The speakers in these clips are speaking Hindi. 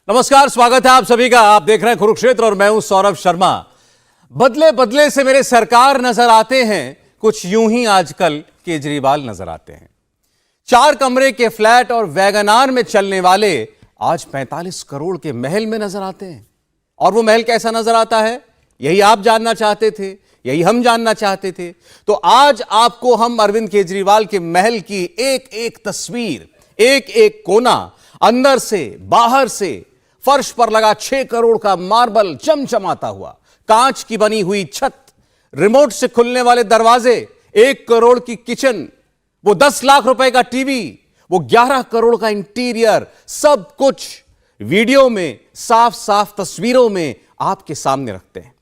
नमस्कार, स्वागत है आप सभी का। आप देख रहे हैं कुरुक्षेत्र और मैं हूं सौरभ शर्मा। बदले बदले से मेरे सरकार नजर आते हैं, कुछ यूं ही आजकल केजरीवाल नजर आते हैं। 4 कमरे के फ्लैट और वैगनार में चलने वाले आज 45 करोड़ के महल में नजर आते हैं। और वो महल कैसा नजर आता है, यही आप जानना चाहते थे, यही हम जानना चाहते थे। तो आज आपको हम अरविंद केजरीवाल के महल की एक एक तस्वीर, एक एक कोना, अंदर से बाहर से, फर्श पर लगा 6 करोड़ का मार्बल चमचमाता हुआ, कांच की बनी हुई छत, रिमोट से खुलने वाले दरवाजे, 1 करोड़ की किचन, वो 10 लाख रुपए का टीवी, वो 11 करोड़ का इंटीरियर, सब कुछ वीडियो में, साफ साफ तस्वीरों में आपके सामने रखते हैं।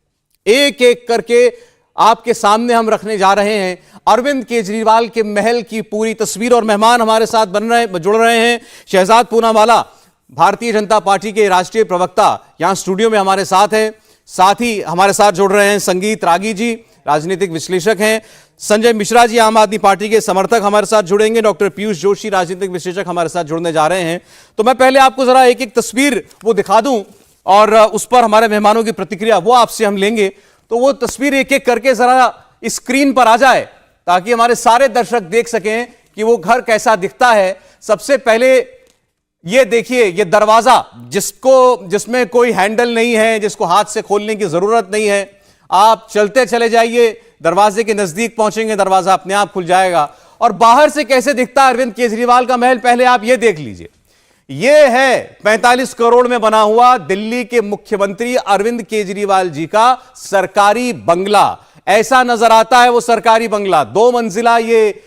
एक एक करके आपके सामने हम रखने जा रहे हैं अरविंद केजरीवाल के महल की पूरी तस्वीर। और मेहमान हमारे साथ जुड़ रहे हैं शहजाद पूनावाला, भारतीय जनता पार्टी के राष्ट्रीय प्रवक्ता, यहां स्टूडियो में हमारे साथ हैं। साथ ही हमारे साथ जुड़ रहे हैं संगीत रागी जी, राजनीतिक विश्लेषक हैं। संजय मिश्रा जी, आम आदमी पार्टी के समर्थक, हमारे साथ जुड़ेंगे। डॉक्टर पीयूष जोशी, राजनीतिक विश्लेषक, हमारे साथ जुड़ने जा रहे हैं। तो मैं पहले आपको जरा एक एक तस्वीर वो दिखा दूं और उस पर हमारे मेहमानों की प्रतिक्रिया वो आपसे हम लेंगे। तो वो तस्वीर एक एक करके जरा स्क्रीन पर आ जाए ताकि हमारे सारे दर्शक देख सकें कि वो घर कैसा दिखता है। सबसे पहले ये देखिए, ये दरवाजा जिसमें कोई हैंडल नहीं है, जिसको हाथ से खोलने की जरूरत नहीं है। आप चलते चले जाइए, दरवाजे के नजदीक पहुंचेंगे, दरवाजा अपने आप खुल जाएगा। और बाहर से कैसे दिखता है अरविंद केजरीवाल का महल, पहले आप ये देख लीजिए। यह है 45 करोड़ में बना हुआ दिल्ली के मुख्यमंत्री अरविंद केजरीवाल जी का सरकारी बंगला। ऐसा नजर आता है वो सरकारी बंगला, 2 मंजिला, ये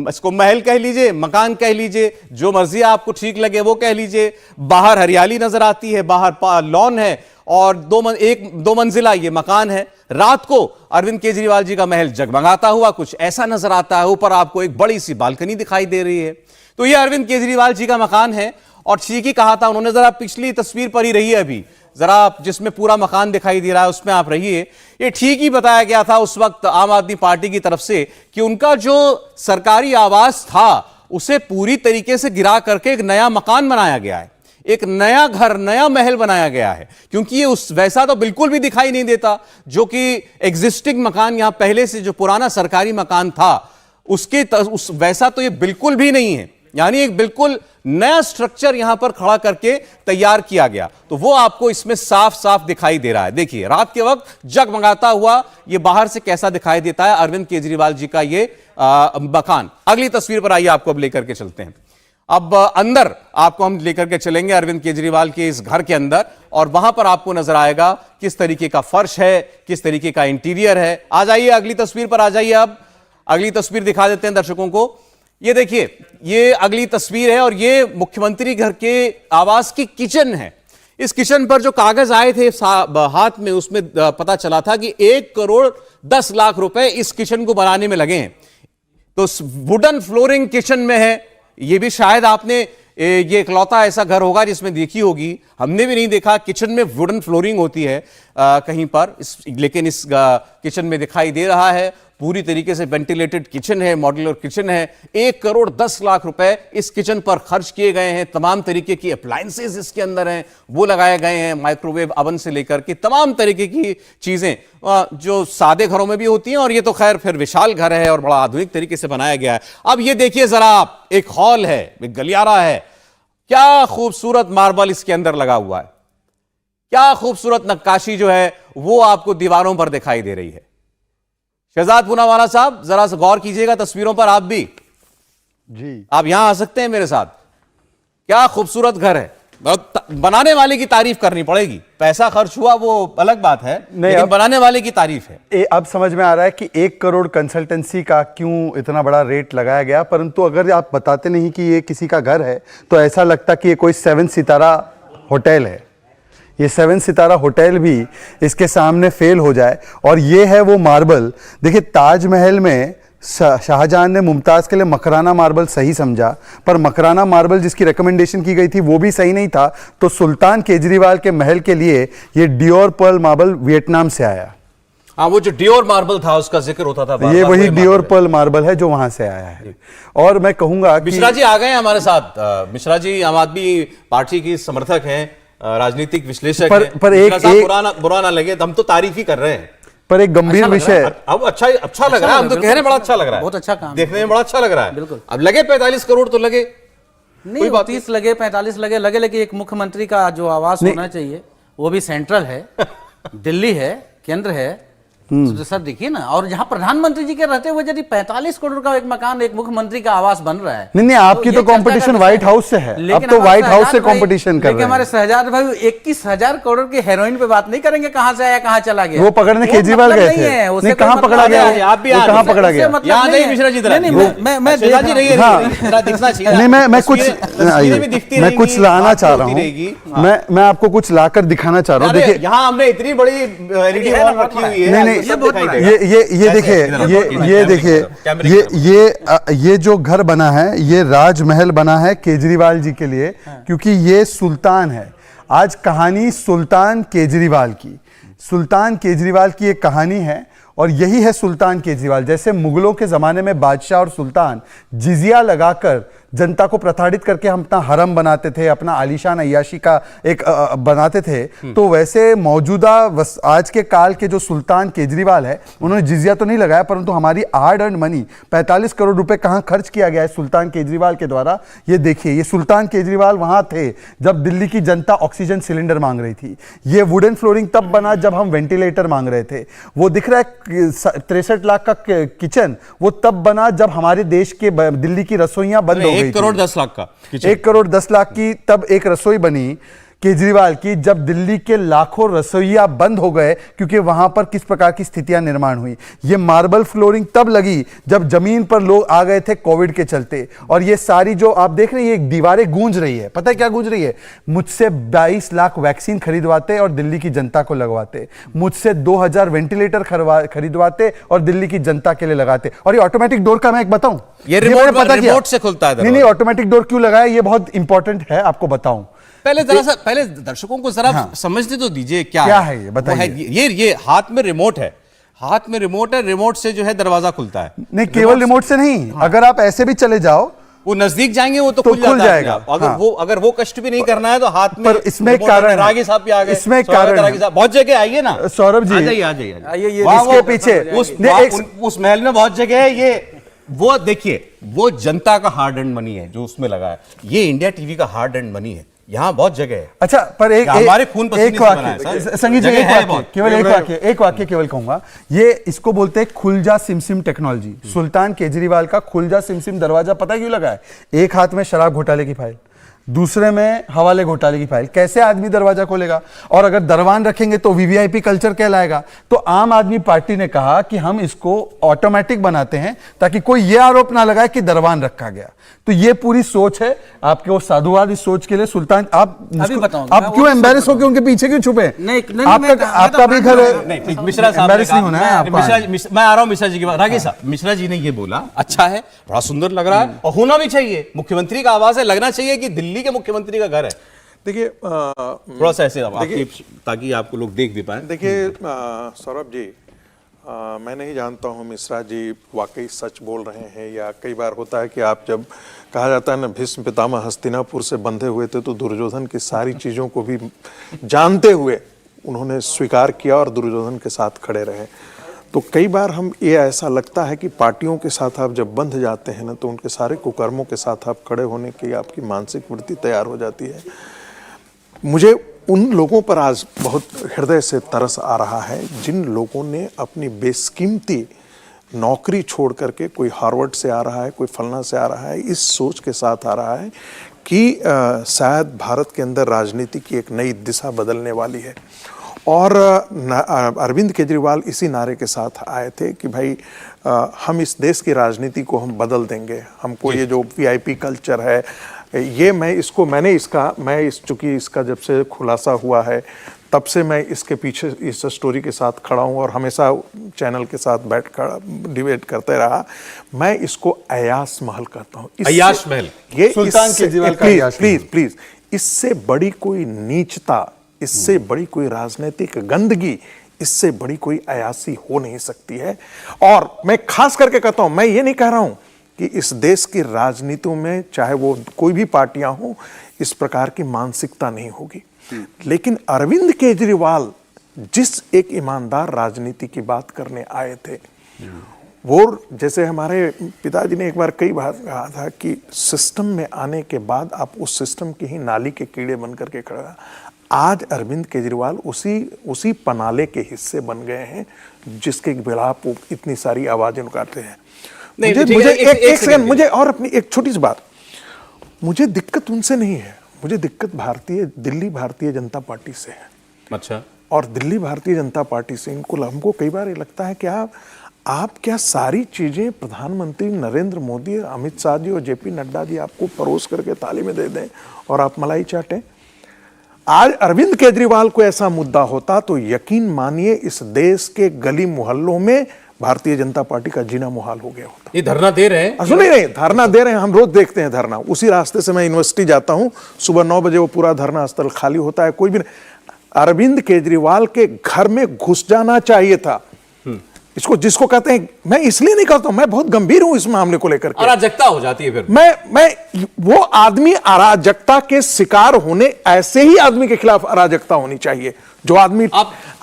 इसको महल कह लीजिए, मकान कह लीजिए, जो मर्जी आपको ठीक लगे वो कह लीजिए। बाहर हरियाली नजर आती है, बाहर लॉन है और 2 मंजिला ये मकान है। रात को अरविंद केजरीवाल जी का महल जगमगाता हुआ कुछ ऐसा नजर आता है। ऊपर आपको एक बड़ी सी बालकनी दिखाई दे रही है। तो ये अरविंद केजरीवाल जी का मकान है। और ठीक ही कहा था उन्होंने, जरा पिछली तस्वीर पर ही रहिए, अभी जरा जिसमें पूरा मकान दिखाई दे रहा है उसमें आप रहिए। ये ठीक ही बताया गया था उस वक्त आम आदमी पार्टी की तरफ से कि उनका जो सरकारी आवास था उसे पूरी तरीके से गिरा करके एक नया मकान बनाया गया है, एक नया घर, नया महल बनाया गया है। क्योंकि ये वैसा तो बिल्कुल भी दिखाई नहीं देता जो कि एग्जिस्टिंग मकान, यहां पहले से जो पुराना सरकारी मकान था वैसा तो ये बिल्कुल भी नहीं है। यानी एक बिल्कुल नया स्ट्रक्चर यहां पर खड़ा करके तैयार किया गया। तो वो आपको इसमें साफ साफ दिखाई दे रहा है। देखिए, रात के वक्त जगमगाता हुआ ये बाहर से कैसा दिखाई देता है अरविंद केजरीवाल जी का ये मकान। अगली तस्वीर पर आइए, आपको अब लेकर के चलते हैं। अब अंदर आपको हम लेकर के चलेंगे अरविंद केजरीवाल के इस घर के अंदर, और वहां पर आपको नजर आएगा किस तरीके का फर्श है, किस तरीके का इंटीरियर है। आ जाइए, अगली तस्वीर पर आ जाइए। अब अगली तस्वीर दिखा देते हैं दर्शकों को। ये देखिए, ये अगली तस्वीर है और ये मुख्यमंत्री घर के आवास की किचन है। इस किचन पर जो कागज आए थे हाथ में, उसमें पता चला था कि 1 करोड़ 10 लाख रुपए इस किचन को बनाने में लगे हैं। तो वुडन फ्लोरिंग किचन में है। ये भी शायद आपने ये इकलौता ऐसा घर होगा जिसमें देखी होगी, हमने भी नहीं देखा किचन में वुडन फ्लोरिंग होती है कहीं पर, लेकिन इस किचन में दिखाई दे रहा है। पूरी तरीके से वेंटिलेटेड किचन है, मॉड्यूलर किचन है। 1 करोड़ 10 लाख रुपए इस किचन पर खर्च किए गए हैं। तमाम तरीके की अप्लायंसेस इसके अंदर हैं, वो लगाए गए हैं, माइक्रोवेव अवन से लेकर के तमाम तरीके की चीजें जो सादे घरों में भी होती हैं। और ये तो खैर फिर विशाल घर है और बड़ा आधुनिक तरीके से बनाया गया है। अब ये देखिए जरा आप, एक हॉल है, एक गलियारा है, क्या खूबसूरत मार्बल इसके अंदर लगा हुआ है, क्या खूबसूरत नक्काशी जो है वो आपको दीवारों पर दिखाई दे रही है। शहजाद पूनावाला साहब, जरा सा गौर कीजिएगा तस्वीरों पर आप भी जी। आप यहां आ सकते हैं मेरे साथ। क्या खूबसूरत घर है। बनाने वाले की तारीफ करनी पड़ेगी। पैसा खर्च हुआ वो अलग बात है, लेकिन बनाने वाले की तारीफ है। अब समझ में आ रहा है कि 1 करोड़ कंसल्टेंसी का क्यों इतना बड़ा रेट लगाया गया। परंतु अगर आप बताते नहीं कि ये किसी का घर है तो ऐसा लगता कि ये कोई 7 सितारा होटल है। ये 7 सितारा होटल भी इसके सामने फेल हो जाए। और ये है वो मार्बल। देखिए, ताजमहल में शाहजहां ने मुमताज के लिए मकराना मार्बल सही समझा, पर मकराना मार्बल जिसकी रिकमेंडेशन की गई थी वो भी सही नहीं था। तो सुल्तान केजरीवाल के महल के लिए ये डियोर पर्ल मार्बल वियतनाम से आया। हाँ, वो जो डियोर मार्बल था उसका जिक्र होता था बार-बार, ये वही डियोर पर्ल मार्बल है जो वहां से आया है। और मैं कहूंगा मिश्रा जी आ गए हैं हमारे साथ। मिश्रा जी आम आदमी पार्टी की समर्थक हैं, राजनीतिक विश्लेषक पर हैं। एक बुरा ना लगे, हम तो तारीफ ही कर रहे हैं। पर एक गंभीर विषय, अब अच्छा लग रहा है, हम तो कह रहे हैं बड़ा अच्छा लग रहा है, बहुत अच्छा काम, देखने में बड़ा अच्छा लग रहा है। बिल्कुल। अब लगे 45 करोड़ तो लगे, नहीं 30 लगे 45 लगे लेकिन एक मुख्यमंत्री का जो आवास होना चाहिए वो भी सेंट्रल है, दिल्ली है, केंद्र है, तो सर देखिए ना। और जहां प्रधानमंत्री जी के रहते हुए यदि 45 करोड़ का एक मकान एक मुख्यमंत्री का आवास बन रहा है, नहीं आपकी ये तो चर्चा का कंपटीशन विषय व्हाइट हाउस से है। अब तो व्हाइट हाउस से कंपटीशन कर रहे हैं। हमारे शहजाद भाई 21,000 करोड़ की हेरोइन पे बात नहीं करेंगे, कहां से आया कहां चला गया। वो पकड़ने केजरीवाल गए थे, नहीं कहाँ पकड़ा गया, आप भी कहाँ पकड़ा गया, यहाँ नहीं मिश्रा जी, नहीं दिखना चाहिए। नहीं मैं कुछ लाना चाह रहा हूँ, मैं आपको कुछ लाकर दिखाना चाह रहा हूँ। देखिए यहाँ हमने इतनी बड़ी एलईडी वॉल रखी हुई है, नहीं ये देखिए ये जो घर बना है ये राजमहल बना है केजरीवाल जी के लिए, क्योंकि ये सुल्तान है। आज कहानी सुल्तान केजरीवाल की एक कहानी है, और यही है सुल्तान केजरीवाल। जैसे मुगलों के जमाने में बादशाह और सुल्तान जिजिया लगाकर जनता को प्रताड़ित करके हम अपना हरम बनाते थे, अपना आलीशान अय्याशी का एक बनाते थे, तो वैसे मौजूदा आज के काल के जो सुल्तान केजरीवाल है उन्होंने जिजिया तो नहीं लगाया, परंतु हमारी हार्ड अर्न मनी 45 करोड़ रुपए कहां खर्च किया गया है सुल्तान केजरीवाल के द्वारा। ये देखिए, ये सुल्तान केजरीवाल वहां थे जब दिल्ली की जनता ऑक्सीजन सिलेंडर मांग रही थी। ये वुडन फ्लोरिंग तब बना जब हम वेंटिलेटर मांग रहे थे। वो दिख रहा है 63 लाख का किचन, वो तब बना जब हमारे देश के दिल्ली की रसोइयां बंद हो गई। 1 करोड़ 10 लाख का, 1 करोड़ 10 लाख की तब एक रसोई बनी केजरीवाल की, जब दिल्ली के लाखों रसोइया बंद हो गए क्योंकि वहां पर किस प्रकार की स्थितियां निर्माण हुई। ये मार्बल फ्लोरिंग तब लगी जब जमीन पर लोग आ गए थे कोविड के चलते। और ये सारी जो आप देख रहे हैं ये दीवारें गूंज रही है, पता है क्या गूंज रही है? मुझसे 22 लाख वैक्सीन खरीदवाते और दिल्ली की जनता को लगवाते, मुझसे 2000 वेंटिलेटर खरीदवाते और दिल्ली की जनता के लिए लगाते। और ये ऑटोमेटिक डोर का मैं एक बताऊं, ये रिमोट से खुलता है। नहीं ऑटोमेटिक डोर क्यों लगाया ये बहुत इंपॉर्टेंट है, आपको बताऊं। पहले दर्शकों को जरा समझने तो दीजिए क्या है ये बताइए। ये हाथ में रिमोट है, रिमोट से जो है दरवाजा खुलता है। नहीं केवल रिमोट से नहीं, अगर आप ऐसे भी चले जाओ, वो नजदीक जाएंगे वो तो खुल जाएगा। अगर वो कष्ट भी नहीं करना है तो हाथ में। पर इसमें कारण रागी साहब भी आ गए, इसमें कारण बहुत जगह आइए ना सौरभ जी, आ जाइए इसके पीछे उस महल में बहुत जगह है। ये वो देखिए, वो जनता का हार्ड एंड मनी है जो उसमें लगा है। ये इंडिया टीवी का हार्ड एंड मनी है, यहाँ बहुत जगह है। अच्छा, पर हमारे खून पसीने से बना है संगीत जी, एक वाक्य केवल कहूंगा। ये इसको बोलते हैं खुलजा सिमसिम टेक्नोलॉजी। सुल्तान केजरीवाल का खुलजा सिमसिम दरवाजा पता क्यों लगा है? एक हाथ में शराब घोटाले की फाइल, दूसरे में हवाले घोटाले की फाइल। कैसे आदमी दरवाजा खोलेगा? और अगर दरवान रखेंगे तो वीवीआईपी कल्चर कहलाएगा। तो आम आदमी पार्टी ने कहा कि हम इसको ऑटोमेटिक बनाते हैं ताकि कोई यह आरोप ना लगाए कि दरवान रखा गया। तो ये पूरी सोच है आपके, वो साधुवाद इस सोच के लिए। सुल्तान आप क्यों एम्बेरस हो के उनके पीछे क्यों छुपे? आपका भी घर है, मिश्रा साहब एम्बेरस नहीं होना है। मैं आ रहा हूं मिश्रा जी के बाद। रागी साहब, मिश्रा जी ने ये बोला अच्छा है, बड़ा सुंदर लग रहा है और होना भी चाहिए। मुख्यमंत्री का आवाज है, लगना चाहिए कि दिल्ली के मुख्यमंत्री का घर है। देखिए थोड़ा सा ऐसे ताकि आपको लोग देख भी पाए। देखिए सौरभ जी, मैं नहीं जानता हूँ मिश्रा जी वाकई सच बोल रहे हैं, या कई बार होता है कि आप जब कहा जाता है ना भीष्म पितामह हस्तिनापुर से बंधे हुए थे तो दुर्योधन की सारी चीज़ों को भी जानते हुए उन्होंने स्वीकार किया और दुर्योधन के साथ खड़े रहे। तो कई बार हम ये ऐसा लगता है कि पार्टियों के साथ आप जब बंध जाते हैं ना तो उनके सारे कुकर्मों के साथ आप खड़े होने की आपकी मानसिक वृत्ति तैयार हो जाती है। मुझे उन लोगों पर आज बहुत हृदय से तरस आ रहा है जिन लोगों ने अपनी बेशकीमती नौकरी छोड़ करके, कोई हार्वर्ड से आ रहा है, कोई फलना से आ रहा है, इस सोच के साथ आ रहा है कि शायद भारत के अंदर राजनीति की एक नई दिशा बदलने वाली है। और अरविंद केजरीवाल इसी नारे के साथ आए थे कि भाई हम इस देश की राजनीति को हम बदल देंगे। हमको ये जो वीआईपी कल्चर है, ये चूंकि इसका जब से खुलासा हुआ है तब से मैं इसके पीछे इस स्टोरी के साथ खड़ा हूँ और हमेशा चैनल के साथ बैठ कर डिबेट करते रहा। मैं इसको अयास महल कहता हूँ। अयास महल, ये सुल्तान केजरीवाल का प्लीज इससे बड़ी कोई नीचता, इससे बड़ी कोई राजनीतिक गंदगी, इससे बड़ी कोई अयासी हो नहीं सकती है। और मैं खास करके कहता हूं, मैं ये नहीं कह रहा हूं कि इस देश की राजनीतियों में चाहे वो कोई भी पार्टियां हो, इस प्रकार की मानसिकता नहीं होगी। लेकिन अरविंद केजरीवाल जिस एक ईमानदार राजनीति की बात करने आए थे, वो जैसे हमारे पिताजी ने एक बार कई बार कहा था कि सिस्टम में आने के बाद आप उस सिस्टम की ही नाली के कीड़े बन करके खड़ा। आज अरविंद केजरीवाल उसी पनाले के हिस्से बन गए हैं जिसके खिलाफ वो इतनी सारी आवाजें उठाते हैं। मुझे एक सेकंड, मुझे और अपनी एक छोटी सी बात, मुझे दिक्कत उनसे नहीं है, मुझे दिक्कत दिल्ली भारतीय जनता पार्टी से है। अच्छा। और दिल्ली भारतीय जनता पार्टी से हमको कई बार ये लगता है कि आप क्या सारी चीजें प्रधानमंत्री नरेंद्र मोदी, अमित शाह जी और जेपी नड्डा जी आपको परोस करके थाली में दे दें और आप मलाई चाटें। आज अरविंद केजरीवाल को ऐसा मुद्दा होता तो यकीन मानिए इस देश के गली मोहल्लों में भारतीय जनता पार्टी का जीना मुहाल हो गया होता। ये धरना दे रहे हैं? सुनिए नहीं, धरना दे रहे हैं, हम रोज देखते हैं धरना। उसी रास्ते से मैं यूनिवर्सिटी जाता हूं, सुबह 9 बजे वो पूरा धरना स्थल खाली होता है, कोई भी नहीं। अरविंद केजरीवाल के घर में घुस जाना चाहिए था। इसको जिसको कहते हैं, मैं इसलिए नहीं कहता हूं, मैं बहुत गंभीर हूं इस मामले को लेकर के। अराजकता हो जाती है फिर। मैं वो आदमी अराजकता के शिकार होने, ऐसे ही आदमी के खिलाफ अराजकता होनी चाहिए जो आदमी।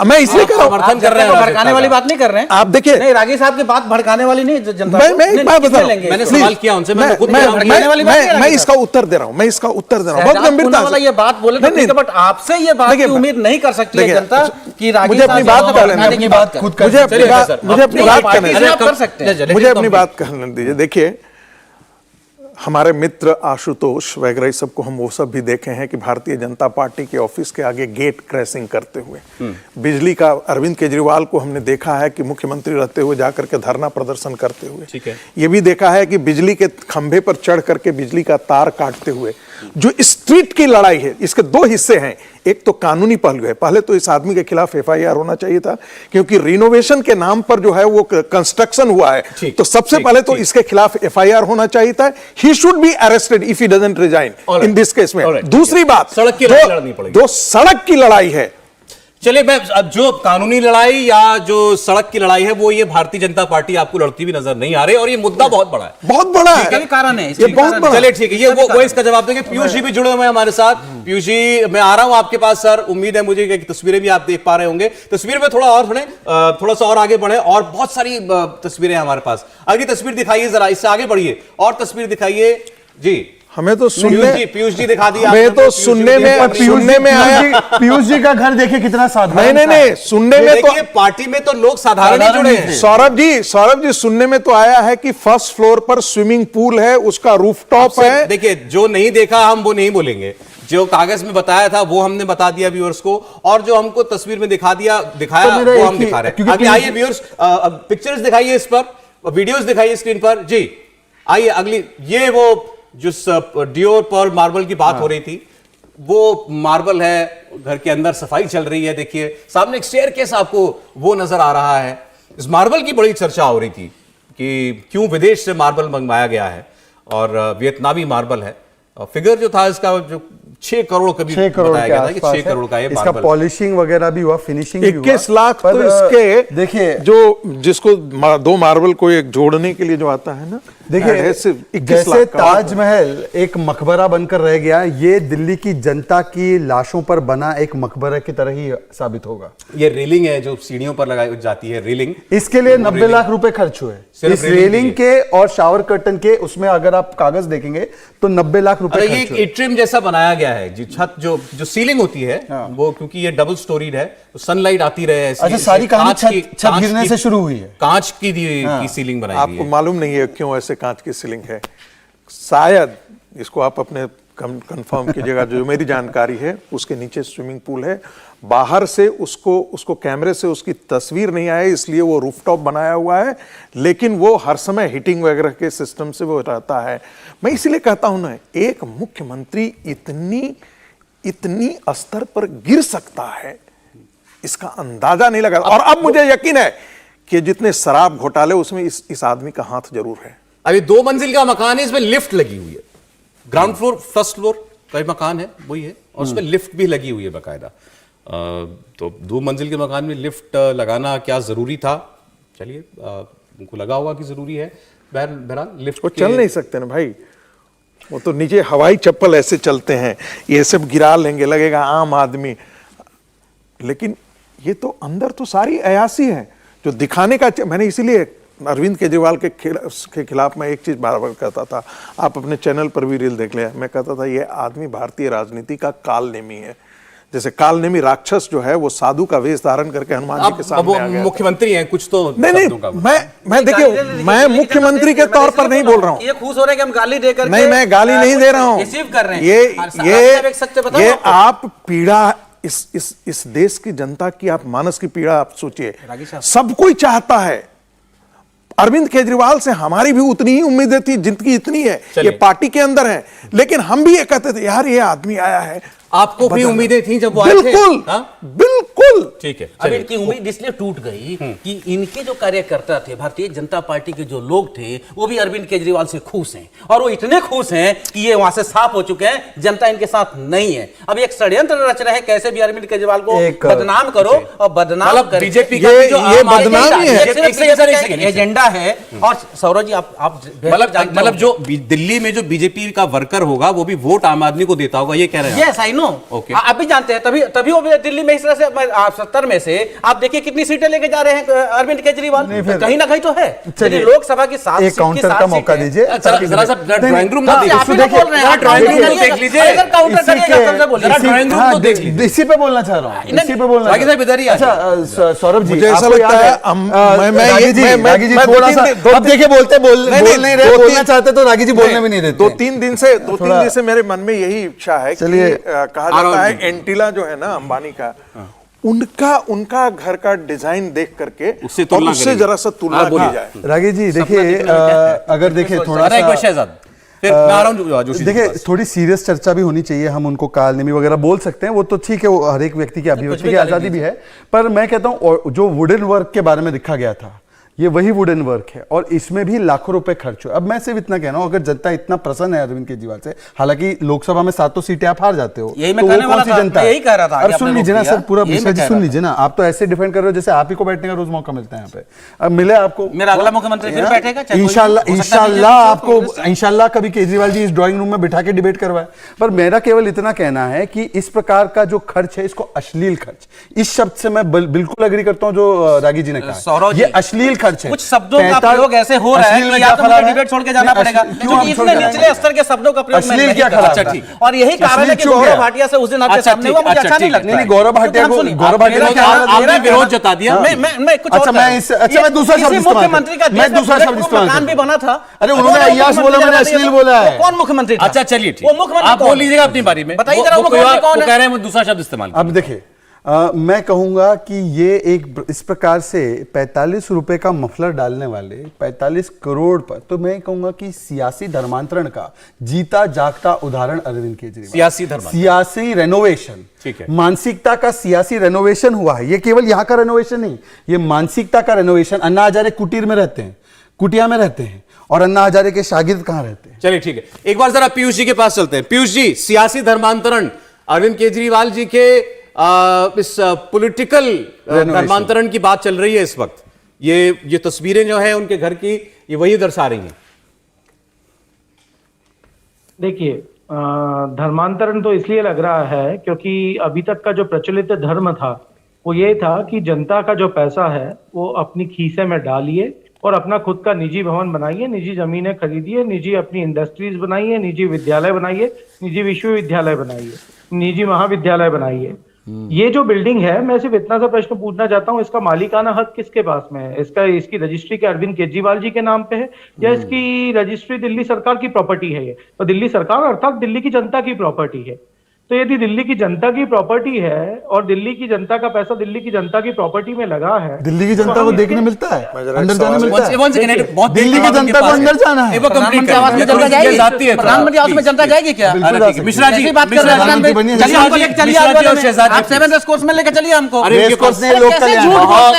मैं इसलिए कह रहा हूं, समर्थन कर रहे हैं, भड़काने वाली बात नहीं कर रहे हैं आप देखिए। नहीं, रागी साहब की बात भड़काने वाली नहीं, जनता मैं एक बात बता रहा हूं, मैंने सवाल किया उनसे, मैं इसका उत्तर दे रहा हूं, बहुत गंभीरता से। ये बात बोले तो, बट आपसे ये बात की उम्मीद नहीं कर सकती है जनता कि रागी मुझे अपनी बात करने दीजिए। देखिए, हमारे मित्र आशुतोष वगैरह सबको हम वो सब भी देखे हैं कि भारतीय जनता पार्टी के ऑफिस के आगे गेट क्रैशिंग करते हुए, बिजली का अरविंद केजरीवाल को हमने देखा है कि मुख्यमंत्री रहते हुए जाकर के धरना प्रदर्शन करते हुए। ठीक है। ये भी देखा है कि बिजली के खंभे पर चढ़ करके बिजली का तार काटते हुए। जो स्ट्रीट की लड़ाई है, इसके दो हिस्से हैं। एक तो कानूनी पहलू है, पहले तो इस आदमी के खिलाफ एफआईआर होना चाहिए था, क्योंकि रिनोवेशन के नाम पर जो है वो कंस्ट्रक्शन हुआ है, तो सबसे पहले तो इसके खिलाफ एफआईआर होना चाहिए था। He should be arrested if he doesn't resign in this case में। दूसरी बात, सड़क की लड़ाई लड़नी पड़ेगी। जो सड़क की लड़ाई है, चलिए, मैं अब जो कानूनी लड़ाई या जो सड़क की लड़ाई है वो ये भारतीय जनता पार्टी आपको लड़ती हुई नजर नहीं आ रही, और ये मुद्दा बहुत बड़ा है, बहुत बड़ा है, यही कारण है, ये बहुत बड़ा। चलिए ठीक है, ये वो इसका जवाब देंगे। पीयूष जी भी जुड़े हुए हैं हमारे साथ। पीयूष जी, मैं आ रहा हूं आपके पास सर। उम्मीद है मुझे कि तस्वीरें भी आप देख पा रहे होंगे। तस्वीर में थोड़ा और थोड़ा सा और आगे बढ़े, और बहुत सारी तस्वीरें हैं हमारे पास। अगली तस्वीर दिखाइए जरा, इससे आगे बढ़िए, और तस्वीर दिखाइए जी। हमें तो पीयूष जी दिखा दिया, हमें तो सुनने में आया। पीयूष जी का घर देखिए कितना साधारण। नहीं, सुनने में तो पार्टी में तो लोग साधारण ही जुड़े हैं। सौरभ जी सुनने में तो आया है कि फर्स्ट फ्लोर पर स्विमिंग पूल है, उसका रूफटॉप है। देखिए, जो नहीं देखा हम वो नहीं बोलेंगे, जो कागज में बताया था वो हमने बता दिया व्यूअर्स को, और जो हमको तस्वीर में दिखाया वो हम दिखा रहे हैं। आगे आइए व्यूअर्स, पिक्चर्स दिखाइए इस पर, वीडियोस दिखाइए स्क्रीन पर जी। आइए अगली, ये वो जो डियोर पर मार्बल की बात हो रही थी, वो मार्बल है, घर के अंदर सफाई चल रही है। देखिए सामने एक स्टेयरकेस आपको वो नजर आ रहा है। इस मार्बल की बड़ी चर्चा हो रही थी कि क्यों विदेश से मार्बल मंगवाया गया है, और वियतनामी मार्बल है। फिगर जो था इसका, जो 6 करोड़ कभी बताया गया था कि 6 करोड़ का ये इसका मार्बल। पॉलिशिंग वगैरह भी हुआ, फिनिशिंग भी हुआ। 21 लाख तो इसके, देखिए जिसको दो मार्बल को एक जोड़ने के लिए जो आता है ना, देखिए जैसे ताजमहल एक मकबरा बनकर रह गया, ये दिल्ली की जनता की लाशों पर बना एक मकबरा की तरह ही साबित होगा। ये रेलिंग है जो सीढ़ियों पर लगाई जाती है, रेलिंग, इसके लिए 90 लाख रुपए खर्च हुए। इस रेलिंग के और शावर कर्टन के, उसमें अगर आप कागज देखेंगे तो 90 लाख रुपए ये एक एट्रियम जैसा बनाया गया है जी। छत जो सीलिंग होती है वो, क्योंकि ये डबल स्टोरीड है तो सनलाइट आती रहे। अच्छा, सारी कहानी छत गिरने से शुरू हुई है। कांच की सीलिंग बनाई आपको मालूम नहीं है क्यों ऐसे कांच की सीलिंग है? शायद इसको आप अपने कंफर्म कीजिएगा। जो मेरी जानकारी है, उसके नीचे स्विमिंग पूल है, बाहर से उसको कैमरे से उसकी तस्वीर नहीं आई, इसलिए वो रूफटॉप बनाया हुआ है, लेकिन वो हर समय हीटिंग वगैरह के सिस्टम से वो रहता है। मैं इसलिए कहता हूं ना, एक मुख्यमंत्री इतनी स्तर पर गिर सकता है, इसका अंदाजा नहीं लगा। और अब मुझे यकीन है कि जितने शराब घोटाले, उसमें इस आदमी का हाथ जरूर है। अभी 2 मंजिल का मकान है, इसमें लिफ्ट लगी हुई है। ग्राउंड फ्लोर, फर्स्ट फ्लोर का मकान है, वही है, और उसमें लिफ्ट भी लगी हुई है बाकायदा। तो 2 मंजिल के मकान में लिफ्ट लगाना क्या जरूरी था? चलिए, उनको लगा होगा कि जरूरी है, बहरहाल लिफ्ट वो चल नहीं सकते ना भाई, वो तो नीचे हवाई चप्पल ऐसे चलते हैं, ये सब गिरा लेंगे, लगेगा आम आदमी। लेकिन ये तो अंदर तो सारी अयासी है जो दिखाने का। मैंने इसीलिए अरविंद केजरीवाल के खिलाफ मैं एक चीज बार बार कहता था, आप अपने चैनल पर भी रील देख लिया, मैं कहता था ये आदमी भारतीय राजनीति का कालनेमी है। जैसे कालनेमी राक्षस जो है वो साधु का वेश धारण करके हनुमान जी के सामने आ गया। मुख्यमंत्री हैं कुछ तो नहीं, मैं देखिए, मैं मुख्यमंत्री के तौर पर नहीं बोल रहा हूँ। ये खुश हो रहे हैं कि हम गाली देकर नहीं, मैं गाली नहीं दे रहा हूँ, रिसीव कर रहे हैं। ये आप पीड़ा इस देश की जनता की, आप मानस की पीड़ा आप सोचिए। सब कोई चाहता है, अरविंद केजरीवाल से हमारी भी उतनी ही उम्मीदें थी जितनी इतनी है, ये पार्टी के अंदर है। लेकिन हम भी ये कहते थे यार ये आदमी आया है, आपको भी उम्मीदें थी जब वो आए थे? बिल्कुल, बिल्कुल। ठीक है, अब इनकी उम्मीद इसलिए टूट गई कि इनके जो कार्यकर्ता थे, भारतीय जनता पार्टी के जो लोग थे, वो भी अरविंद केजरीवाल से खुश हैं, और वो इतने खुश हैं कि ये वहां से साफ हो चुके हैं, जनता इनके साथ नहीं है। अब एक षड्यंत्र रच रहे हैं कैसे भी अरविंद केजरीवाल को बदनाम करो, और बदनाम बीजेपी का ये बदनामी है, एजेंडा है। और सौरभ जी आप मतलब जो दिल्ली में जो बीजेपी का वर्कर होगा वो भी वोट आम आदमी को देता होगा, ये कह रहे हैं? Yes I know. Okay. आप भी जानते हैं, तभी वो दिल्ली में इस तरह से 70 में से आप देखिए कितनी सीटें लेके जा रहे हैं अरविंद केजरीवाल, कहीं ना कहीं तो है। चलिए लोकसभा की 7 एक काउंटर का मौका दीजिए। जरा सा ड्राइंग रूम ड्राइंग रूम तो देख लीजिए। इसी पे बोलना चाह रहा हूँ, इसी पे बोलना। अच्छा सौरभ जी, मुझे ऐसा लगता है रागी जी थोड़ा सा, अब देखिए बोल नहीं रहे, बोलना चाहते तो रागी जी बोलने भी नहीं देते। 2-3 दिन से मेरे मन में यही इच्छा है कि कहा जाता है एंटीला जो है ना अंबानी का, उनका घर का डिजाइन देख करके उससे जरा सा तुलना की जाए। रागी जी देखिए, अगर देखिए थोड़ा सा देखिए, थोड़ी सीरियस चर्चा भी होनी चाहिए। हम उनको कालनेमी वगैरह बोल सकते हैं, वो तो ठीक है, वो हर एक व्यक्ति की अभिव्यक्ति की आजादी भी है। पर मैं कहता हूँ जो वुडन वर्क के बारे में लिखा गया था, ये वही वुडन वर्क है, और इसमें भी लाखों रुपए खर्च हुए। अब मैं सिर्फ इतना कह रहा हूं, अगर जनता इतना प्रसन्न है अरविंद केजरीवाल से, हालांकि लोकसभा में 7 सीटें आप हार जाते हो, यही मैं तो कहने वो वाला कौन सी जनता है? यही कह रहा था। अब सुन लीजिए ना सर, पूरा विषय जी सुन लीजिए ना। आप तो ऐसे डिफेंड कर रहे हो जैसे आप ही को बैठने का रोज मौका मिलता है यहाँ पे। अब मिले आपको, मेरा अगला मुख्यमंत्री फिर बैठेगा, इंशाल्लाह आपको, इंशाल्लाह कभी केजरीवाल जी इस ड्राइंग रूम में बिठा के डिबेट करवाए। पर मेरा केवल इतना कहना है कि इस प्रकार का जो खर्च है, इसको अश्लील खर्च, इस शब्द से मैं बिल्कुल एग्री करता हूं जो रागी जी ने कहा, ये अश्लील खर्च है। कुछ शब्दों का प्रयोग ऐसे हो रहा है कि या तो मुझे डिबेट छोड़ के जाना पड़ेगा, क्योंकि इतने निचले स्तर के शब्दों का प्रयोग अश्लील क्या खराब है? और यही कारण है कि गौरव भाटिया से उस दिन आपके सामने हुआ, मुझे अच्छा नहीं लगता। नहीं, गौरव भाटिया आपने विरोध जता दिया। मैं कुछ अच्छा, मैं दूसरा शब्द मुख्यमंत्री का मकान भी बना था। अरे उन्होंने अय्याश बोला, मैंने अश्लील बोला है। कौन मुख्यमंत्री? अच्छा चलिए, वो मुख्यमंत्री आप बोल लीजिएगा अपनी बारी में, बताइए जरा मुख्यमंत्री कौन है? कह रहे हैं दूसरा शब्द इस्तेमाल। अब देखिए, मैं कहूंगा कि ये एक इस प्रकार से 45 रुपए का मफलर डालने वाले 45 करोड़ पर, तो मैं कहूंगा कि सियासी धर्मांतरण का जीता जागता उदाहरण अरविंद केजरीवाल। सियासी रेनोवेशन, ठीक है, मानसिकता का सियासी रेनोवेशन हुआ है। ये केवल यहाँ का रेनोवेशन नहीं, ये मानसिकता का रेनोवेशन। अन्ना हजारे कुटीर में रहते हैं, कुटिया में रहते हैं, और अन्ना हजारे के शागिर्द कहां रहते हैं? चलिए ठीक है, एक बार जरा पीयूष जी के पास चलते हैं। पीयूष जी, सियासी धर्मांतरण, अरविंद केजरीवाल जी के इस पॉलिटिकल धर्मांतरण की बात चल रही है इस वक्त, ये तस्वीरें जो है उनके घर की, ये वही दर्शा रही हैं। देखिए, धर्मांतरण तो इसलिए लग रहा है क्योंकि अभी तक का जो प्रचलित धर्म था वो ये था कि जनता का जो पैसा है वो अपनी खीसे में डालिए और अपना खुद का निजी भवन बनाइए, निजी जमीनें खरीदिए, निजी अपनी इंडस्ट्रीज बनाइए, निजी विद्यालय बनाइए, निजी विश्वविद्यालय बनाइए, निजी महाविद्यालय बनाइए। ये जो बिल्डिंग है, मैं सिर्फ इतना सा प्रश्न पूछना चाहता हूँ, इसका मालिकाना हक किसके पास में है? इसकी रजिस्ट्री के अरविंद केजरीवाल जी के नाम पे है या इसकी रजिस्ट्री दिल्ली सरकार की प्रॉपर्टी है? ये तो दिल्ली सरकार अर्थात दिल्ली की जनता की प्रॉपर्टी है। तो यदि दिल्ली की जनता की प्रॉपर्टी है और दिल्ली की जनता का पैसा दिल्ली की जनता की प्रॉपर्टी में लगा है, दिल्ली की जनता को देखने मिलता है, अंदर जाने मिलता है। दिल्ली की जनता को अंदर जाना है। प्रधानमंत्री आवास में जनता जाएगी? प्रधानमंत्री आवास में जनता जाएगी क्या? मिश्रा जी बात कर रहे हैं, आप 7 रेस कोर्स में लेकर चलिए हमको।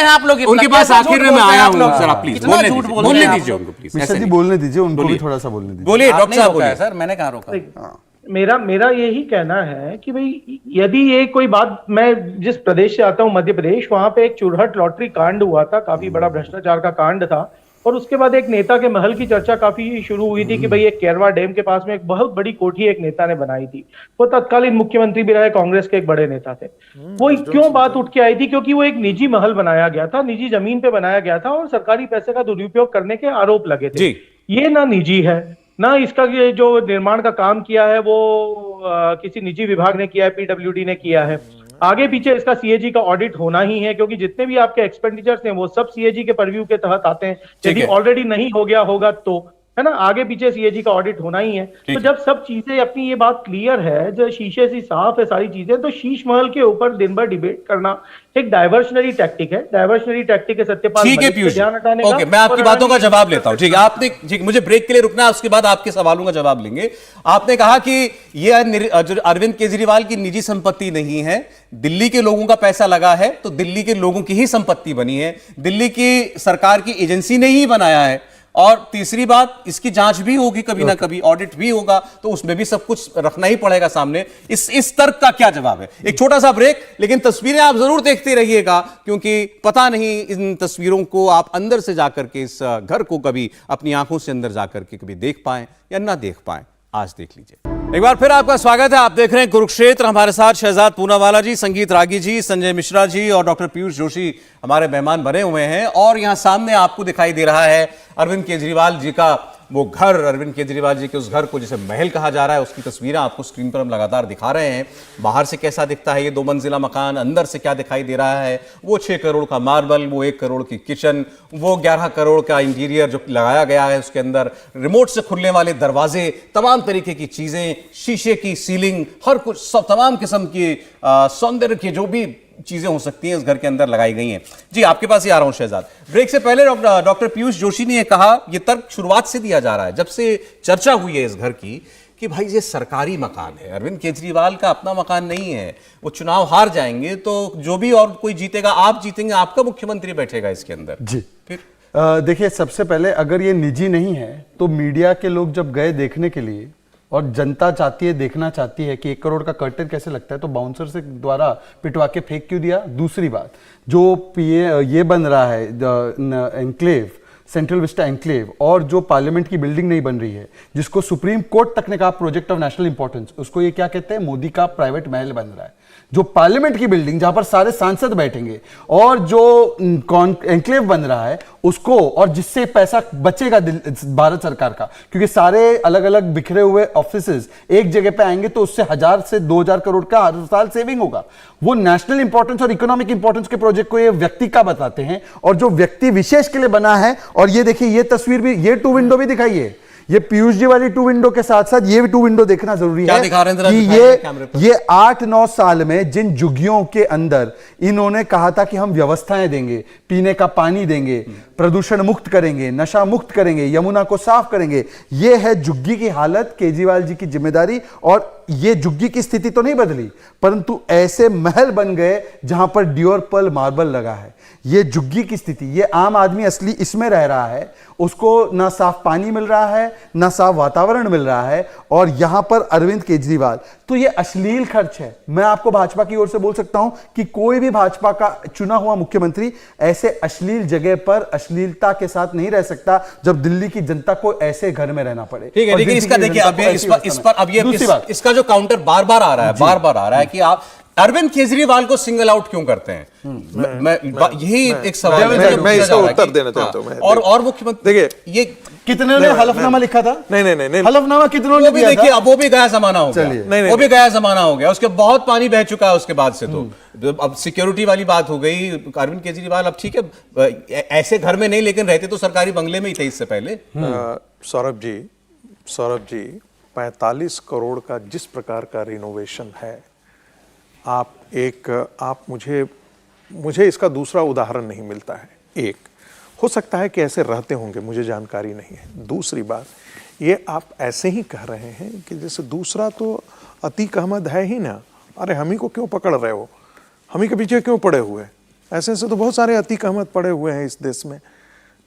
आप लोग उनके पास आखिर में मैं आया हूँ, जरा प्लीज बोलने दीजिए उनको, प्लीज मिश्रा जी बोलने दीजिए उनको भी, थोड़ा सा बोलने दीजिए। बोलिए डॉक्टर साहब, बोलिए। सर मैंने कहा रोका? मेरा यही कहना है कि भाई यदि ये कोई बात, मैं जिस प्रदेश से आता हूं मध्य प्रदेश, वहां पे एक चुरहट लॉटरी कांड हुआ था, काफी बड़ा भ्रष्टाचार का कांड था। और उसके बाद एक नेता के महल की चर्चा काफी शुरू हुई थी कि भाई एक केरवा डैम के पास में एक बहुत बड़ी कोठी एक नेता ने बनाई थी। वो तत्कालीन मुख्यमंत्री भी रहे, कांग्रेस के एक बड़े नेता थे। वो क्यों बात उठ के आई थी? क्योंकि वो एक निजी महल बनाया गया था, निजी जमीन पे बनाया गया था और सरकारी पैसे का दुरुपयोग करने के आरोप लगे थे। ये ना निजी है, ना इसका ये जो निर्माण का काम किया है वो किसी निजी विभाग ने किया है, पीडब्ल्यूडी ने किया है। आगे पीछे इसका सीएजी का ऑडिट होना ही है, क्योंकि जितने भी आपके एक्सपेंडिचर्स हैं वो सब सीएजी के परव्यू के तहत आते हैं। यदि ऑलरेडी नहीं हो गया होगा तो, है ना, आगे पीछे सीएजी का ऑडिट होना ही है। तो जब सब चीजें अपनी ये बात क्लियर है, जो शीशे से साफ है सारी चीजें, तो शीश महल के ऊपर दिन भर डिबेट करना एक डाइवर्शनरी टैक्टिक है। डाइवर्शनरी टैक्टिक है सत्यपाल ठीक है पीयूष, ओके, मैं आपकी बातों का जवाब लेता हूं। ठीक है, आपने, ठीक, मुझे ब्रेक के लिए रुकना है, उसके बाद आपके सवालों का जवाब लेंगे। आपने कहा कि ये अरविंद केजरीवाल की निजी संपत्ति नहीं है, दिल्ली के लोगों का पैसा लगा है, तो दिल्ली के लोगों की ही संपत्ति बनी है, दिल्ली की सरकार की एजेंसी ने ही बनाया है। और तीसरी बात, इसकी जांच भी होगी कभी ना कभी, ऑडिट भी होगा, तो उसमें भी सब कुछ रखना ही पड़ेगा सामने। इस तर्क का क्या जवाब है? एक छोटा सा ब्रेक, लेकिन तस्वीरें आप जरूर देखते रहिएगा, क्योंकि पता नहीं इन तस्वीरों को आप अंदर से जाकर के, इस घर को कभी अपनी आंखों से अंदर जाकर के कभी देख पाएं या ना देख पाएं। आज देख लीजिए। एक बार फिर आपका स्वागत है, आप देख रहे हैं कुरुक्षेत्र। हमारे साथ शहजाद पूनावाला जी, संगीत रागी जी, संजय मिश्रा जी और डॉक्टर पीयूष जोशी हमारे मेहमान बने हुए हैं। और यहां सामने आपको दिखाई दे रहा है अरविंद केजरीवाल जी का वो घर, अरविंद केजरीवाल जी के उस घर को जिसे महल कहा जा रहा है, उसकी तस्वीरें आपको स्क्रीन पर हम लगातार दिखा रहे हैं। बाहर से कैसा दिखता है ये 2 मंजिला मकान, अंदर से क्या दिखाई दे रहा है, वो 6 करोड़ का मार्बल, वो 1 करोड़ की किचन, वो 11 करोड़ का इंटीरियर जो लगाया गया है, उसके अंदर रिमोट से खुलने वाले दरवाजे, तमाम तरीके की चीजें, शीशे की सीलिंग, हर कुछ, सब तमाम किस्म की सौंदर्य की जो भी चीजें हो सकती हैं इस घर के अंदर लगाई गई हैं। जी, आपके पास ही आ रहा हूं शहजाद। ब्रेक से पहले डॉक्टर पीयूष जोशी ने कहा, यह तर्क शुरुआत से दिया जा रहा है, जब से चर्चा हुई है इस घर की, कि भाई ये सरकारी मकान है, अरविंद केजरीवाल का अपना मकान नहीं है। वो चुनाव हार जाएंगे तो जो भी और कोई जीतेगा, आप जीतेंगे, आपका मुख्यमंत्री बैठेगा इसके अंदर। जी, फिर देखिए, सबसे पहले अगर ये निजी नहीं है तो मीडिया के लोग जब गए देखने के लिए और जनता चाहती है, देखना चाहती है कि 1 करोड़ का कर्टन कैसे लगता है, तो बाउंसर से द्वारा पिटवा के फेंक क्यों दिया? दूसरी बात, जो ये बन रहा है एनक्लेव, सेंट्रल विस्टा एनक्लेव, और जो पार्लियामेंट की बिल्डिंग नहीं बन रही है, जिसको सुप्रीम कोर्ट तक ने कहा प्रोजेक्ट ऑफ नेशनल इंपॉर्टेंस, उसको ये क्या कहते हैं? मोदी का प्राइवेट महल बन रहा है। जो पार्लियामेंट की बिल्डिंग जहां पर सारे सांसद बैठेंगे, और जो एनक्लेव बन रहा है उसको, और जिससे पैसा बचेगा भारत सरकार का, क्योंकि सारे अलग अलग बिखरे हुए ऑफिसेज एक जगह पे आएंगे तो उससे 1000 से 2000 करोड़ का हर साल सेविंग होगा। वो नेशनल इंपॉर्टेंस और इकोनॉमिक इंपॉर्टेंस के प्रोजेक्ट को ये व्यक्ति का बताते हैं, और जो व्यक्ति विशेष के लिए बना है। और ये देखिए, ये तस्वीर भी, ये 2 विंडो भी दिखाइए, ये पीयूष जी वाली 2 विंडो के साथ साथ ये भी 2 विंडो देखना जरूरी है कि ये 8-9 साल में जिन झुग्गियों के अंदर इन्होंने कहा था कि हम व्यवस्थाएं देंगे, पीने का पानी देंगे, प्रदूषण मुक्त करेंगे, नशा मुक्त करेंगे, यमुना को साफ करेंगे, ये है झुग्गी की हालत, केजरीवाल जी की जिम्मेदारी। और ये झुग्गी की स्थिति तो नहीं बदली, परंतु ऐसे महल बन गए जहां पर ड्यूर पर्ल मार्बल लगा है। ये झुग्गी की स्थिति, ये आम आदमी असली इसमें रह रहा है, उसको ना साफ पानी मिल रहा है, ना साफ वातावरण मिल रहा है, और यहां पर अरविंद केजरीवाल, तो ये अश्लील खर्च है। मैं आपको भाजपा की ओर से बोल सकता हूं कि कोई भी भाजपा का चुना हुआ मुख्यमंत्री ऐसे अश्लील जगह पर अश्लीलता के साथ नहीं रह सकता, जब दिल्ली की जनता को ऐसे घर में रहना पड़े। ठीक है, लेकिन इसका देखिए, अब इस पर अब ये इसका जो काउंटर बार बार आ रहा है कि आप अरविंद केजरीवाल को सिंगल आउट क्यों करते हैं? यही एक सवाल है, मैं इसका उत्तर देना चाहता हूं। और मुख्यमंत्री, देखिए, ये कितने ने हलफनामा लिखा था? नहीं, हलफनामा कितनों ने दिया था? देखिए, अब वो भी गया जमाना हो गया, वो भी गया जमाना हो गया, उसके बहुत पानी बह चुका है उसके बाद से। तो अब सिक्योरिटी वाली बात हो गई। अरविंद केजरीवाल अब ठीक है, ऐसे घर में नहीं, लेकिन रहते तो सरकारी बंगले में ही थे इससे पहले। सौरभ जी 45 करोड़ का जिस प्रकार का रिनोवेशन है, आप मुझे इसका दूसरा उदाहरण नहीं मिलता है। एक हो सकता है कि ऐसे रहते होंगे, मुझे जानकारी नहीं है। दूसरी बात, ये आप ऐसे ही कह रहे हैं कि जैसे दूसरा तो अतीक अहमद है ही ना, अरे हम ही को क्यों पकड़ रहे हो, हम ही के पीछे क्यों पड़े हुए? ऐसे तो बहुत सारे अतीक अहमद पड़े हुए हैं इस देश में।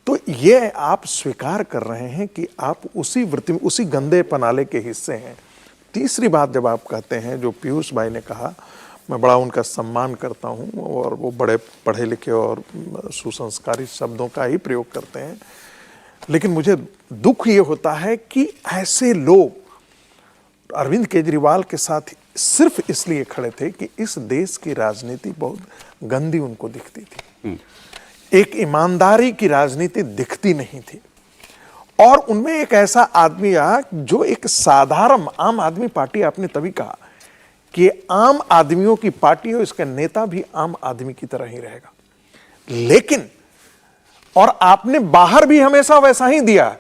तो ये आप स्वीकार कर रहे हैं कि आप उसी वृत्ति में, उसी गंदे पनाले के हिस्से हैं। तीसरी बात, जब आप कहते हैं, जो पीयूष भाई ने कहा, मैं बड़ा उनका सम्मान करता हूं, और वो बड़े पढ़े लिखे और सुसंस्कारित शब्दों का ही प्रयोग करते हैं लेकिन मुझे दुख ये होता है कि ऐसे लोग अरविंद केजरीवाल के साथ सिर्फ इसलिए खड़े थे कि इस देश की राजनीति बहुत गंदी उनको दिखती थी, एक ईमानदारी की राजनीति दिखती नहीं थी। और उनमें एक ऐसा आदमी आया जो एक साधारण आम आदमी पार्टी, आपने तभी कहा कि आम आदमियों की पार्टी हो, इसका नेता भी आम आदमी की तरह ही रहेगा। लेकिन और आपने बाहर भी हमेशा वैसा ही दिया।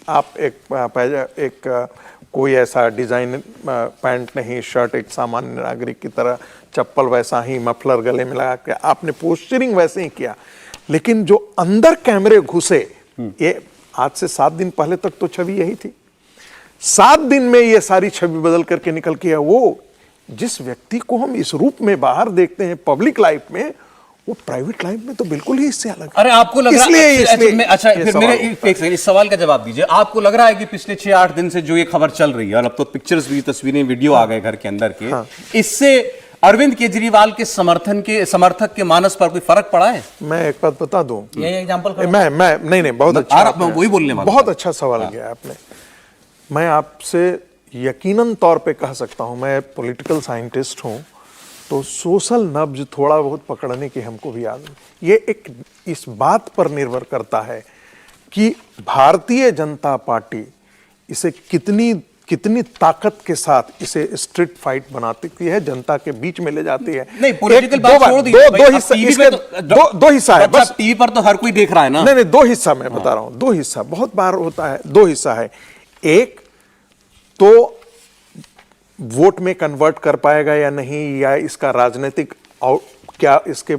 आप एक कोई ऐसा डिजाइन पैंट नहीं, शर्ट एक सामान्य नागरिक की तरह, चप्पल वैसा ही, मफलर गले में लगा के आपने पोस्चरिंग वैसे ही किया। लेकिन जो अंदर कैमरे घुसे, ये आज से 7 दिन पहले तक तो छवि यही थी, 7 दिन में ये सारी छवि बदल करके निकल के वो जिस व्यक्ति को हम इस रूप में बाहर देखते हैं पब्लिक लाइफ में, वो प्राइवेट लाइफ में तो बिल्कुल ही इससे अलग है। अरे आपको लग रहा है अच्छा, ये फिर सवाल मेरे इस सवाल का जवाब दीजिए। आपको लग रहा है कि पिछले 6-8 दिन से जो ये खबर चल रही है, और अब तो पिक्चर्स भी, तस्वीरें, वीडियो आ गए घर के अंदर के, इससे अरविंद केजरीवाल के समर्थक के मानस पर कोई फर्क पड़ा है? मैं एक बात बता दूं, ये एग्जांपल मैं नहीं बहुत अच्छा, मैं वही बोलने वाला, बहुत अच्छा सवाल किया आपने। मैं आपसे यकीनन तौर पे कह सकता हूं, मैं पॉलिटिकल साइंटिस्ट हूं, तो सोशल नब्ज थोड़ा बहुत पकड़ने की हमको भी आदत। ये एक इस बात पर निर्भर करता है कि भारतीय जनता पार्टी इसे कितनी ताकत के साथ इसे स्ट्रीट फाइट बनाती है, जनता के बीच में ले जाती है। नहीं, पॉलिटिकल बात छोड़ दीजिए, दो हिस्सा, इसके दो हिस्सा है बस। टीवी पर तो हर कोई देख रहा है ना। नहीं, 2 हिस्सा मैं बता रहा हूं, 2 हिस्सा बहुत बार होता है। 2 हिस्सा है, एक तो वोट में कन्वर्ट कर पाएगा या नहीं, या इसका राजनीतिक और क्या इसके,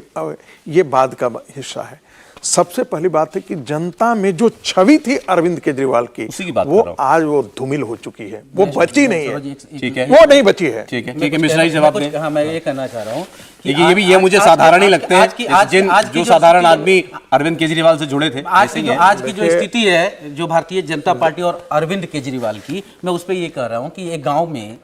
ये बाद का हिस्सा है। सबसे पहली बात है कि जनता में जो छवि थी अरविंद केजरीवाल की, वो आज वो धूमिल हो चुकी है, वो बची नहीं है। ठीक है, वो नहीं बची है। ठीक है, मिश्रा जी जवाब दें। हाँ, मैं ये कहना चाह रहा हूँ कि ये मुझे साधारण ही लगते हैं, जो साधारण आदमी अरविंद केजरीवाल से जुड़े थे। आज की जो स्थिति है जो भारतीय जनता पार्टी और अरविंद केजरीवाल की, मैं उस पर ये कह रहा हूँ कि एक गाँव में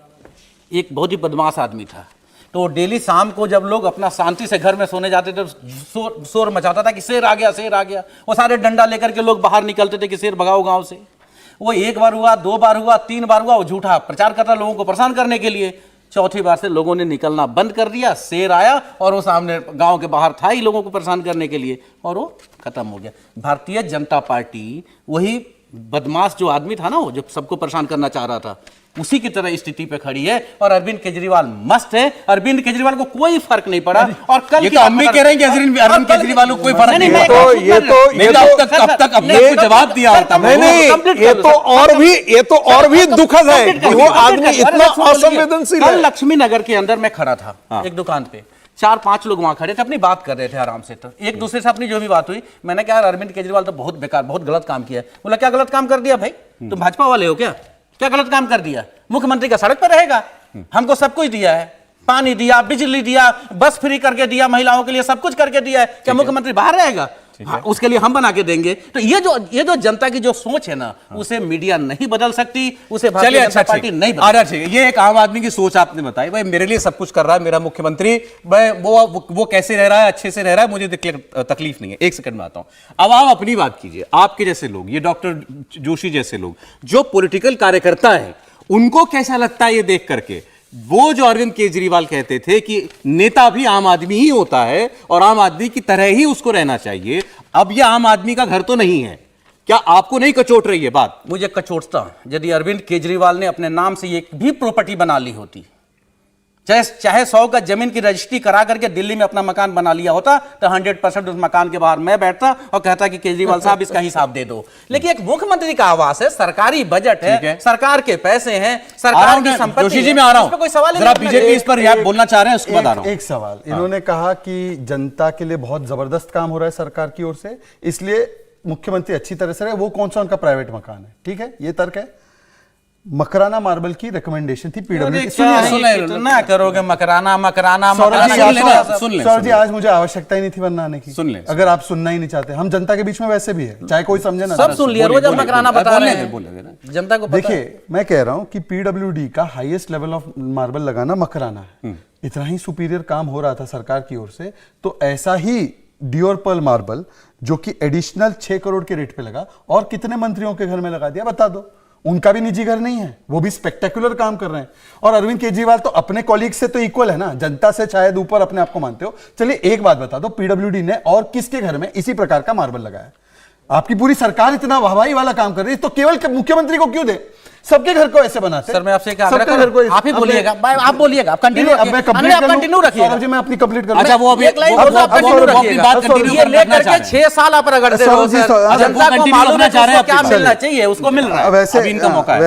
एक बहुत ही बदमाश आदमी था। तो डेली शाम को जब लोग अपना शांति से घर में सोने जाते थे, शोर मचाता था कि शेर आ गया, शेर आ गया। वो सारे डंडा लेकर के लोग बाहर निकलते थे कि शेर भगाओ गांव से। वो 1 बार हुआ, 2 बार हुआ, 3 बार हुआ, वो झूठा प्रचार करता लोगों को परेशान करने के लिए। 4थी बार से लोगों ने निकलना बंद कर दिया, शेर आया और वो सामने गांव के बाहर था ही लोगों को परेशान करने के लिए, और वो खत्म हो गया। भारतीय जनता पार्टी वही बदमाश जो आदमी था ना, वो जो सबको परेशान करना चाह रहा था, उसी की तरह स्थिति पे खड़ी है। और अरविंद केजरीवाल मस्त है, अरविंद केजरीवाल को कोई फर्क नहीं पड़ा। और कल ये तो हम भी कह रहे हैं कि अरविंद केजरीवाल को कोई फर्क नहीं पड़ा। ये जवाब दिया होता। नहीं, ये तो और भी दुखद है कि वो आदमी इतना असंवेदनशील है। कल लक्ष्मी नगर के अंदर मैं खड़ा था एक दुकान पे, 4-5 लोग वहां खड़े थे, अपनी बात कर रहे थे आराम से। तो एक दूसरे से अपनी जो भी बात हुई, मैंने कहा अरविंद केजरीवाल तो बहुत बेकार, बहुत गलत काम किया है। बोला क्या गलत काम कर दिया भाई? तुम भाजपा वाले हो क्या गलत काम कर दिया? मुख्यमंत्री का सड़क पर रहेगा, हमको सब कुछ दिया है, पानी दिया, बिजली दिया, बस फ्री करके दिया, महिलाओं के लिए सब कुछ करके दिया है। क्या मुख्यमंत्री बाहर रहेगा? हाँ, उसके लिए हम बना के देंगे। तो ये जो जनता की जो सोच है ना, उसे मीडिया नहीं बदल सकती, उसे भारतीय जनता पार्टी नहीं बदल सकती। ये एक आम आदमी की सोच आपने बताई, भाई मेरे लिए सब कुछ कर रहा है मेरा मुख्यमंत्री, वो कैसे रह रहा है, अच्छे से रह रहा है, मुझे तकलीफ नहीं है। 1 सेकंड में आता हूं। अब आप अपनी बात कीजिए। आपके जैसे लोग, ये डॉक्टर जोशी जैसे लोग जो पॉलिटिकल कार्यकर्ता हैं, उनको कैसा लगता है ये देख करके? वो जो अरविंद केजरीवाल कहते थे कि नेता भी आम आदमी ही होता है और आम आदमी की तरह ही उसको रहना चाहिए, अब ये आम आदमी का घर तो नहीं है। क्या आपको नहीं कचोट रही है बात? मुझे कचोटता यदि अरविंद केजरीवाल ने अपने नाम से एक भी प्रॉपर्टी बना ली होती, चाहे 100 का जमीन की रजिस्ट्री करा करके दिल्ली में अपना मकान बना लिया होता, तो 100% उस मकान के बाहर मैं बैठता और कहता कि केजरीवाल साहब इसका हिसाब दे दो। लेकिन एक मुख्यमंत्री का आवास है, सरकारी बजट है, सरकार के पैसे हैं, सरकार की संपत्ति। जोशी जी मैं आ रहा हूं, कोई सवाल जरा बीजेपी इस पर रिएक्ट बोलना चाह रहे हैं, उसको बता रहा हूं। एक सवाल, इन्होंने कहा कि जनता के लिए बहुत जबरदस्त काम हो रहा है सरकार की ओर से, इसलिए मुख्यमंत्री अच्छी तरह से रहे। वो कौन सा उनका प्राइवेट मकान है, ठीक है, ये तर्क है। मकराना मार्बल की रिकमेंडेशन थी पीडब्ल्यूडी। कितना करोगे मकराना सर जी, आज मुझे आवश्यकता ही नहीं थी वरना आने की। सुन ले, अगर आप सुनना ही नहीं चाहते, हम जनता के बीच में वैसे भी है, चाहे कोई समझे ना। सब सुन लिया, रोज हम मकराना बता रहे हैं जनता को। देखिए, मैं कह रहा हूं कि पीडब्ल्यूडी का हाईएस्ट लेवल ऑफ मार्बल लगाना मकराना है। इतना ही सुपीरियर काम हो रहा था सरकार की ओर से, तो ऐसा ही डियोर पर्ल मार्बल जो कि एडिशनल 6 करोड़ के रेट पे लगा, और कितने मंत्रियों के घर में लगा दिया बता दो। उनका भी निजी घर नहीं है, वो भी स्पेक्टेकुलर काम कर रहे हैं। और अरविंद केजरीवाल तो अपने कॉलीग से तो इक्वल है ना, जनता से शायद ऊपर अपने आप को मानते हो। चलिए एक बात बता दो, पीडब्ल्यूडी ने और किसके घर में इसी प्रकार का मार्बल लगाया? आपकी पूरी सरकार इतना वाहवाही वाला काम कर रही है, तो केवल मुख्यमंत्री को क्यों दे? सबके घर को ऐसे बनाते। सर मैं आपसे एक आग्रह करूं, आप ही बोलिएगा, आप बोलिएगा, आप कंटिन्यू रखिए। मैं कंटिन्यू रखिए जी, मैं अपनी कंप्लीट करूं। अच्छा वो अभी एक लाइन आप कंटिन्यू रखिएगा। ये लेकर के 6 साल आप रगड़ते रहो सर, जनता को मालूम है क्या मिलना चाहिए, उसको मिल रहा है। वैसे इनका मौका है।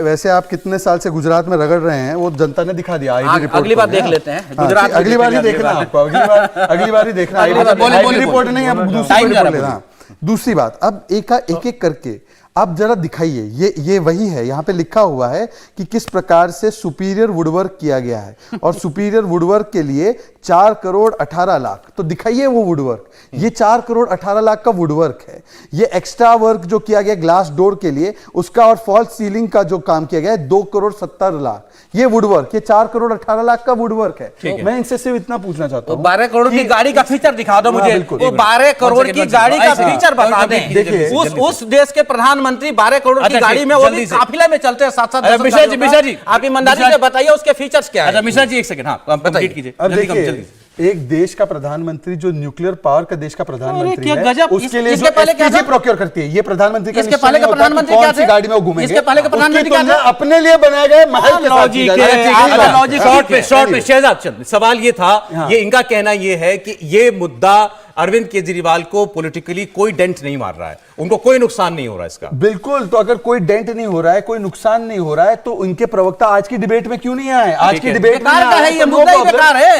वैसे आप कितने साल से गुजरात में रगड़ रहे हैं, वो जनता ने दिखा दिया। आईडी रिपोर्ट अगली बार देख लेते हैं, गुजरात अगली बार ही देखना आपको, अगली बार ही देखना। आईडी रिपोर्ट नहीं, अब दूसरी रिपोर्ट लेना। दूसरी बात, अब एक करके आप जरा दिखाइए, ये वही है, यहाँ पे लिखा हुआ है कि किस प्रकार से सुपीरियर वुडवर्क किया गया है, और सुपीरियर वुडवर्क के लिए 4 करोड़ 18 लाख, तो दिखाइए वो वुडवर्क। ये 4 करोड़ 18 लाख का वुडवर्क है। ये एक्स्ट्रा वर्क जो किया गया ग्लास डोर के लिए उसका, और फॉल्स सीलिंग का जो काम किया गया है 2 करोड़ 70 लाख, ये वुडवर्क, ये 4 करोड़ 18 लाख का वुडवर्क है। मैं इनसे सिर्फ इतना पूछना चाहता हूँ, 12 करोड़ की गाड़ी का फीचर दिखा दो मुझे, वो 12 करोड़ की गाड़ी का फीचर बता दें। उस देश के प्रधानमंत्री 12 करोड़ की गाड़ी में, वो भी काफिले में चलते हैं 7-7। मिश्रा जी आप ईमानदारी से बताइए उसके फीचर्स क्या है। मिश्रा जी एक सेकंड, हाँ कंप्लीट कीजिए। अब देखिए, एक देश का प्रधानमंत्री जो न्यूक्लियर पावर का देश का प्रधानमंत्री है, उसके लिए इसके पहले क्या था? प्रोक्योर करती है ये प्रधानमंत्री का। इसके पहले का प्रधानमंत्री क्या थे? गाड़ी में वो घूमेंगे, इसके पहले का प्रधानमंत्री क्या था? अपने लिए बनाए गए महल के साथ की जाएगी। शॉर्ट में शहजाद चंद, सवाल ये था, ये इनका कहना ये है कि ये मुद्दा अरविंद केजरीवाल को पॉलिटिकली कोई डेंट नहीं मार रहा है, उनको कोई नुकसान नहीं हो रहा है इसका। बिल्कुल, तो अगर कोई डेंट नहीं हो रहा है, कोई नुकसान नहीं हो रहा है, तो उनके प्रवक्ता आज की डिबेट में क्यों नहीं आए? आज की डिबेट में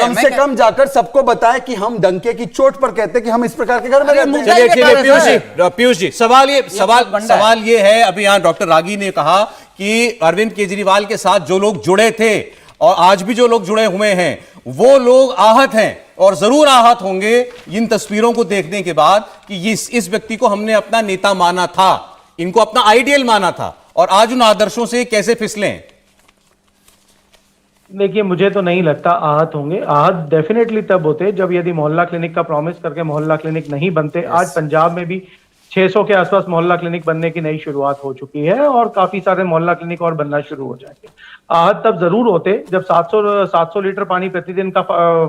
कम से कम जाकर सबको बताए कि हम डंके की चोट पर कहते हैं कि हम इस प्रकार के घर में रहते हैं। चलिए पीयूष जी, सवाल ये है, अभी यहां डॉक्टर रागी ने कहा कि अरविंद केजरीवाल के साथ जो लोग जुड़े थे और आज भी जो लोग जुड़े हुए हैं वो लोग आहत हैं, और जरूर आहत होंगे इन तस्वीरों को देखने के बाद कि इस व्यक्ति को हमने अपना नेता माना था, इनको अपना आइडियल माना था, और आज उन आदर्शों से कैसे फिसलें। देखिए, मुझे तो नहीं लगता आहत होंगे। आहत डेफिनेटली तब होते जब यदि मोहल्ला क्लिनिक का प्रॉमिस करके मोहल्ला क्लिनिक नहीं बनते। आज पंजाब में भी 600 के आसपास मोहल्ला क्लिनिक बनने की नई शुरुआत हो चुकी है, और काफी सारे मोहल्ला क्लिनिक और बनना शुरू हो जाएंगे। आहत तब जरूर होते जब 700 लीटर पानी प्रतिदिन का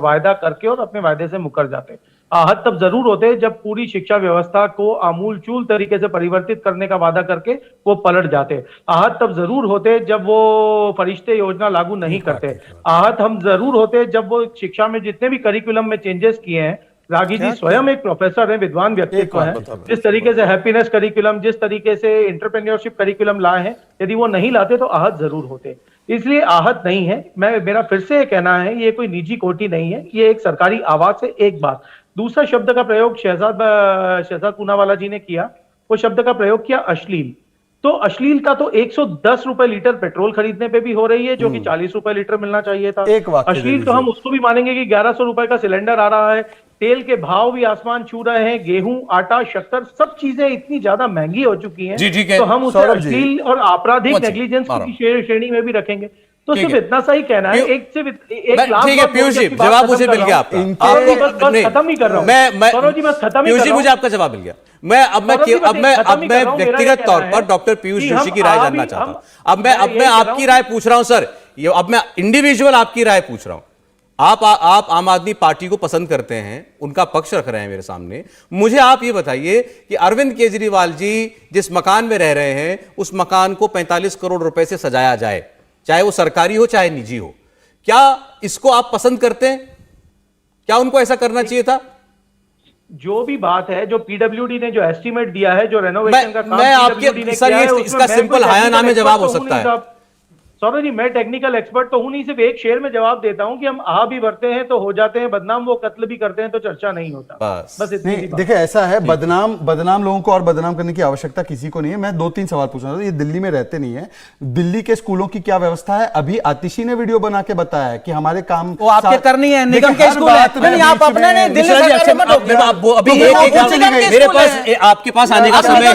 वायदा करके और अपने वायदे से मुकर जाते। आहत तब जरूर होते जब पूरी शिक्षा व्यवस्था को आमूलचूल तरीके से परिवर्तित करने का वादा करके वो पलट जाते। आहत तब जरूर होते जब वो फरिश्ते योजना लागू नहीं करते। आहत हम जरूर होते जब वो शिक्षा में जितने भी करिकुलम में चेंजेस किए हैं, रागी जी स्वयं एक प्रोफेसर है, विद्वान व्यक्तित्व है, जिस तरीके से हैप्पीनेस करिकुलम, जिस तरीके से एंटरप्रेन्योरशिप करिकुलम लाए हैं, यदि वो नहीं लाते तो आहत जरूर होते। इसलिए आहत नहीं है। मेरा फिर से कहना है, ये कोई निजी कोठी नहीं है, ये एक सरकारी आवाज है। एक बात, दूसरा शब्द का प्रयोग शहजाद पूनावाला जी ने किया, वो शब्द का प्रयोग किया अश्लील। तो अश्लीलता तो 110 रुपए लीटर पेट्रोल खरीदने पे भी हो रही है, जो कि 40 रुपए लीटर मिलना चाहिए था। अश्लील तो हम उसको भी मानेंगे कि 1100 रुपए का सिलेंडर आ रहा है, तेल के भाव भी आसमान छू रहे हैं, गेहूं, आटा, शक्कर, सब चीजें इतनी ज्यादा महंगी हो चुकी हैं, तो हम उसे अश्लील और आपराधिक नेग्लिजेंस की श्रेणी में भी रखेंगे। तो सिर्फ इतना सा ही कहना है। एक लाख, ठीक है पीयूष जी, जवाब मुझे मिल गया आपका। खत्म ही कर रहा हूँ सौरभ जी, बस खत्म ही कर रहा हूँ। मुझे आपका जवाब मिल गया। अब मैं व्यक्तिगत तौर पर डॉक्टर पीयूष जोशी की राय जानना चाहता हूं। अब मैं आपकी राय पूछ रहा हूं सर, अब मैं इंडिविजुअल आपकी राय पूछ रहा हूं। आप आम आदमी पार्टी को पसंद करते हैं, उनका पक्ष रख रहे हैं मेरे सामने। मुझे आप ये बताइए कि अरविंद केजरीवाल जी जिस मकान में रह रहे हैं, उस मकान को 45 करोड़ रुपए से सजाया जाए, चाहे वो सरकारी हो चाहे निजी हो, क्या इसको आप पसंद करते हैं? क्या उनको ऐसा करना चाहिए था? जो भी बात है, जो पीडब्ल्यूडी ने जो एस्टीमेट दिया है, जो रेनोवेशन का काम मैं आपके सर, इसका सिंपल हाया नाम में जवाब हो सकता है। सौरभ जी, मैं टेक्निकल एक्सपर्ट तो हूं नहीं, सिर्फ एक शेर में जवाब देता हूं कि हम आ भी भरते हैं तो हो जाते हैं बदनाम, वो कत्ल भी करते हैं तो चर्चा नहीं होता। बस इतनी नहीं, देखिए ऐसा है, बदनाम लोगों को और बदनाम करने की आवश्यकता किसी को नहीं है। मैं 2-3 सवाल पूछना था। ये दिल्ली में रहते नहीं है, दिल्ली के स्कूलों की क्या व्यवस्था है? अभी आतिशी ने वीडियो बना के बताया है कि हमारे काम वो आपके करनी है, निगम के स्कूल है, आप अपने नहीं, दिल्ली सरकार मत होगी। अभी मेरे पास आपके पास आने का समय है,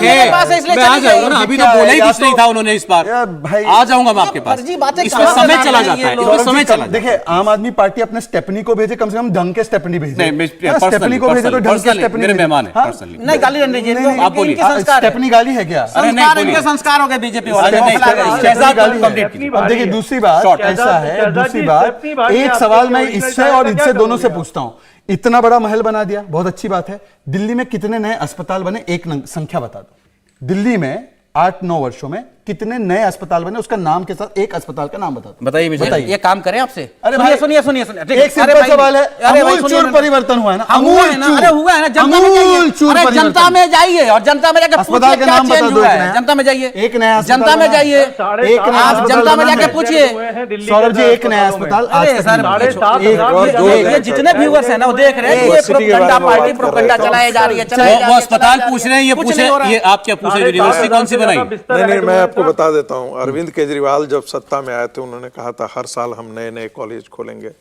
मैं आ जाऊंगा ना। अभी तो बोला ही कुछ नहीं था उन्होंने इस बार, आ जाऊंगा मैं आपके पास। फर्जी बातें इसमें कहाँ से समय ला चला रहे हैं जाता है, ये इसमें लोग? समय चला जाता है। देखिए आम आदमी पार्टी अपने स्टेपनी को भेजे, कम से कम ढंग के स्टेपनी भेजे। नहीं, हाँ, स्टेपनी को भेजे तो ढंग के स्टेपनी मेरे भेजे। मेहमान है हाँ? पर्सनली। नहीं गाली नहीं दीजिए, नहीं, आप बोलिए, इनके संस्कार है। स्टेपनी गाली है क्या? अरे नहीं, संस्कार बोलिए। इनके संस्कार हो गए बीजेपी अरे वाले। नहीं, शहजाद गाली है। कंप्लीट कीजिए। अब देखिए दूसरी बात Short. ऐसा है, शहजाद दूसरी जी, बात स्टेपनी भाई एक आपके सवाल मैं original इससे टाइम और का इनसे क्या दोनों से करोगे पूछता हूं। इतना बड़ा महल बना दिया, बहुत अच्छी बात है। दिल्ली में कितने नए अस्पताल बने, एक संख्या बता दो। दिल्ली में 8-9 वर्षों में कितने नए अस्पताल बने, उसका नाम के साथ एक अस्पताल का नाम बता दो। बताइए मुझे। ये काम करें आपसे। अरे सुनिए भाई, सुनिए सुनिए सुनिए। एक सिंपल सवाल है, अमूलचूल परिवर्तन हुआ है ना? हुआ है ना, अरे हुआ है ना, जनता में जाइए। अमूलचूल अरे जनता परिवर्तन। में जाइए और जनता में जाके अस्पताल पूछिए का क्या नाम बता चेंज दो, हुआ एक है। नया। जनता में जाइए, एक नया अस्पताल जनता में बना है। जाइए, एक नया आप अस्पताल जनता में बना जाके है। पूछिए। सौरभ जी एक नया अस्पताल आज अरे तक सर, नहीं बना। 7,500 ये जितने व्यूअर्स हैं ना वो देख रहे हैं कि ये यूनिवर्सिटी के बारे प्रोपेगेंडा में पार्टी बात कर प्रोपेगेंडा रहे हैं। चलाई जा रही है, चलाई जा रही वो है, अस्पताल चलाई जा पूछ रही रहे हैं, ये कुछ पूछे नहीं हो रहा है। ये आप क्या पूछे, यूनिवर्सिटी कौन सी बनाई? नहीं, मैं आपको बता देता हूं। अरविंद केजरीवाल जब सत्ता में आए थे, उन्होंने कहा था हर साल हम नए नए कॉलेज खोलेंगे।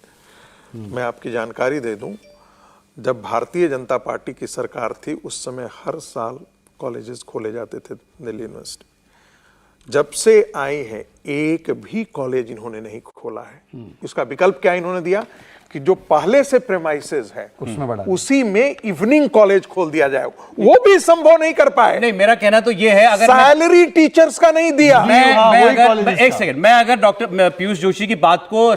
मैं आपकी जानकारी दे दूं, जब भारतीय जनता पार्टी की सरकार थी उस समय हर साल कॉलेजेस खोले जाते थे दिल्ली यूनिवर्सिटी। जब से आई है एक भी कॉलेज इन्होंने नहीं खोला है। उसका विकल्प क्या इन्होंने दिया कि जो पहले से प्रेमाइसेस है उसमें बढ़ा उसी में इवनिंग कॉलेज खोल दिया जाए, वो भी संभव नहीं कर पाए। नहीं, मेरा कहना तो ये है, अगर सैलरी टीचर्स का नहीं दिया। एक सेकंड, मैं अगर डॉक्टर पीयूष जोशी की बात को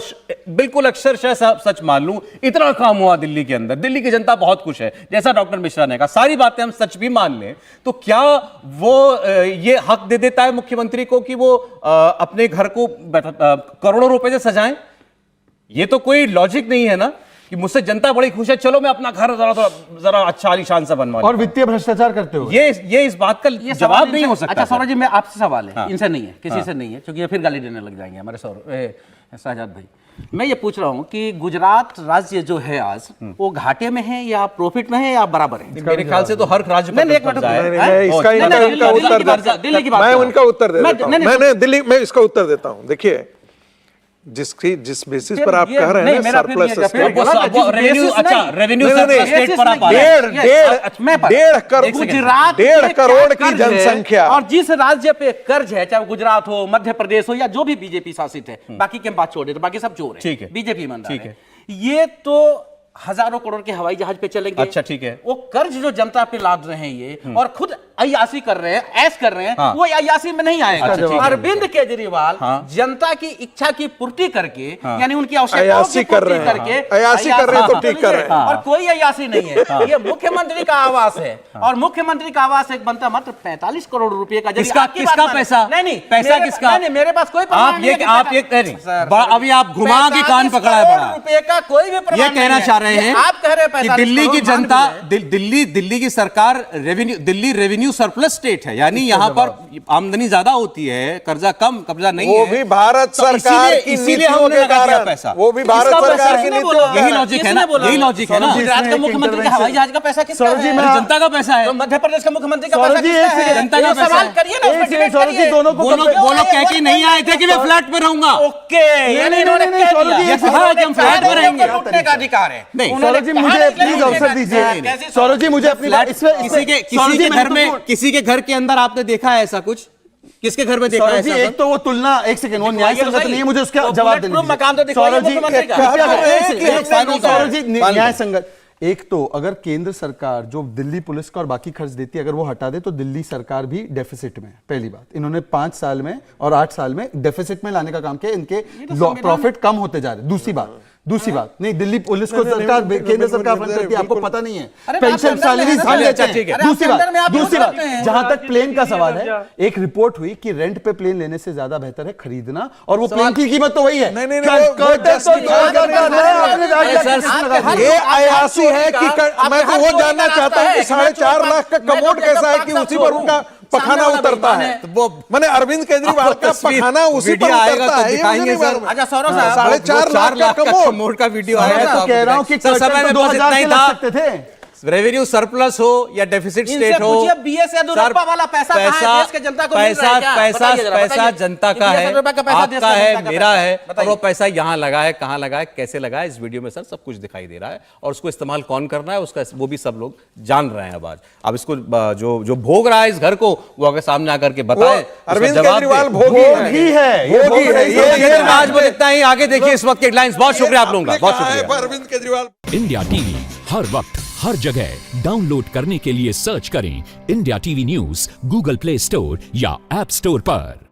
बिल्कुल अक्षरशः सच मान लूं, इतना काम हुआ दिल्ली के अंदर, दिल्ली की जनता बहुत खुश है, जैसा डॉक्टर मिश्रा ने कहा, सारी बातें हम सच भी मान लें, तो क्या वो ये हक दे देता है मुख्यमंत्री को कि वो अपने घर को करोड़ों रुपए से सजाएं? ये तो कोई लॉजिक नहीं है ना कि मुझसे जनता बड़ी खुश है, चलो मैं अपना घर जरा अच्छा आलीशान सा बनवा लूं। और वित्तीय भ्रष्टाचार करते हो। ये इस बात का जवाब नहीं हो सकता। अच्छा सौरभ जी, मैं आपसे सवाल है, हाँ। इनसे नहीं है, किसी से नहीं है, क्योंकि ये फिर गाली देने लग जाएंगे हमारे शहजाद भाई। मैं ये पूछ रहा हूँ कि गुजरात राज्य जो है आज, वो घाटे में है या प्रॉफिट में है या बराबर है? मेरे ख्याल से तो हर राज्य नहीं, पर एक मिनट कब्जा है। नहीं, मैं इसका नहीं, नहीं, इनका दिल्ली उत्तर की बात- दिल्ली की बात मैं कर रहा उनका हूं। उत्तर दे मैं- देता हूं। नहीं, नहीं, मैंने दिल्ली में इसका उत्तर देता हूं। देखिए, जिस बेसिस पर आप ये- कह रहे नहीं, हैं ना मेरा फिर सरप्लस ये- फिर स्टेट, बोला ना, जिस रेवेन्यू, basis अच्छा नहीं। रेवेन्यू नहीं, नहीं, स्टेट पर आप आ रहे हैं। गुजरात डेढ़ पे करोड़ क्या की कर्ज है, जनसंख्या। और जिस राज्य पे कर्ज है, चाहे वो गुजरात हो, मध्य प्रदेश हो या जो भी बीजेपी शासित है, बाकी के बात छोड़े तो बाकी सब चोर है, ठीक है। बीजेपी ईमानदार ठीक है। ये तो हजारों करोड़ के हवाई जहाज पे चलेंगे। अच्छा, ठीक है। वो कर्ज जो जनता पे लाद रहे हैं ये और खुद अय्यासी कर रहे हैं, ऐश कर रहे हैं, हाँ। वो अय्यासी में नहीं आएगा। अच्छा, ठीक है। अरविंद केजरीवाल हाँ। जनता की इच्छा की पूर्ति करके, यानी उनकी आवश्यकताओं अय्यासी की कर पूर्ति रहे हैं। करके, अय्यासी कर रहे हैं तो ठीक कर रहे हैं। और कोई अय्यासी नहीं है। ये मुख्यमंत्री का आवास है और मुख्यमंत्री का आवास एक बनता मात्र 45 करोड़ रुपए का। किसका पैसा? नहीं नहीं, पैसा किसका? नहीं, मेरे पास कोई आप प्रमाण नहीं ये है आप कि ये पैसा- नहीं, सर, अभी आप घुमा के कान 45 पकड़ा है करोड़ बड़ा। रुपए का कोई भी प्रमाण ये कहना नहीं है। चाह रहे हैं आप कह रहे हैं कि 45 दिल्ली की करोड़, मान जनता, भी है। दिल्ली की सरकार दिल्ली रेवेन्यू सरप्लस स्टेट है, यानी यहाँ पर आमदनी ज्यादा होती है, कर्जा कम, कब्जा नहीं वो है। भी भारत तो सरकार की इसीलिए नीतियों हमने के लगा दिया कारण, पैसा। वो भी भारत किसका सरकार पैसा? की किसने नीतियों बोला? के यही कारण। लॉजिक है किसने ना, बोला? यही लॉजिक है ना। गुजरात का मुख्यमंत्री का हवाई जहाज का पैसा किसका सौरभ जी, है? मैं ये जनता का पैसा है। तो मध्य प्रदेश का मुख्यमंत्री का सौरभ पैसा जी, किसका एक है? जनता का ये पैसा सवाल है। करिए ना, एक उसमें सेकंड, डिबेट सौरभ जी, करिए। दोनों को वो लोग कह के नहीं आए थे कि मैं फ्लैट पे रहूंगा। ओके, यानी इन्होंने नहीं, कह सौरभ जी, दिया। ये कहा कि हम फ्लैट में रहेंगे। लूटने का अधिकार है। नहीं, उन्होंने सौरभ जी कहा मुझे नहीं, प्लीज नहीं, अवसर नहीं, दीजिए। कैसे सौरभ जी मुझे अपनी फ्लैट इसमें किसी के सौरभ जी, घर में, महत्वपूर्ण- किसी के घर के अंदर आपने देखा है ऐसा कुछ? किसके घर में देखा है सौरभ जी, ऐसा? एक तो वो तुलना, एक सेकंड, वो न्याय दिखवाइए तो संगत सही। नहीं है, मुझे उसका वो जवाब बुलेट देने प्रूफ दीजिए। मकान तो दिखवाइए सौरभ जी, मुख्यमंत्री का। कृपया हाँ, करें, एक एक second, second, Saurabh ji, final न्याय संगत। एक तो अगर केंद्र सरकार जो दिल्ली पुलिस का और बाकी खर्च देती है, अगर वो हटा दे तो दिल्ली सरकार भी डेफिसिट में है। पहली बात, इन्होंने 5 साल में और 8 साल में डेफिसिट में लाने का काम किया, इनके प्रॉफिट कम होते जा रहे। दूसरी बात, नहीं, दिल्ली पुलिस को सरकार, केंद्र सरकार फंड करती है, आपको पता नहीं है। अरे पेंशन आप सैलरी अंदर में सब हैं, लेते ठीक है। हैं। अरे दूसरी आप अंदर में आप दूसरी यूज बात, करते हैं। जहां तक प्लेन का सवाल है, एक रिपोर्ट हुई कि रेंट पे प्लेन लेने से ज्यादा बेहतर है खरीदना, और वो प्लेन की कीमत तो वही है। नहीं, नहीं, नहीं, वो कर्टेन तो justify 2000 का है, आपने सर, किसने लगा दिया? ये अयासी है कि मैं तो वो जानना चाहता हूँ कि 4.5 लाख का कमोड कैसा है कि उसी पर उनका पखाना उतरता है। वो मैंने अरविंद केजरीवाल का पखाना उसी पर वीडियो आएगा उतरता तो है, ये मुझे दिखाएंगे नहीं सर। मालूम है। अच्छा सौरभ साहब, 4.5 लाख का कमोड। कमोड का वीडियो मैं आएगा तो आपको कह रहा हूं कि दिखाएंगे। सर, कर्टेन समय तो में बस 2000 इतना ही के लग था। सकते थे। रेवेन्यू सरप्लस हो या डेफिसिट इनसे स्टेट हो, पूछिए BS येदियुरप्पा वाला पैसा कहाँ है? देश के जनता को मिल रहा है क्या? पैसा बताइए जरा, पैसा बताइए। जनता का BS है, येदियुरप्पा का पैसा देश आपका का है, जनता का मेरा पैसा है, है। और बताइए। वो पैसा यहाँ लगा है, कहाँ लगा है, कैसे लगा है, इस वीडियो में सर सब कुछ दिखाई दे रहा है और उसको इस्तेमाल कौन करना है उसका वो भी सब लोग जान रहे हैं। अब इसको जो भोग रहा है इस घर को वो अगर सामने आकर के बताए, अरविंद केजरीवाल भोगी है, ये भोगी है, ये आज में इतना ही। आगे देखिए इस वक्त की हेडलाइंस। बहुत शुक्रिया आप लोगों का, बहुत शुक्रिया। अरविंद केजरीवाल। इंडिया टीवी हर वक्त हर जगह डाउनलोड करने के लिए सर्च करें India TV news Google play store या ऐप स्टोर पर।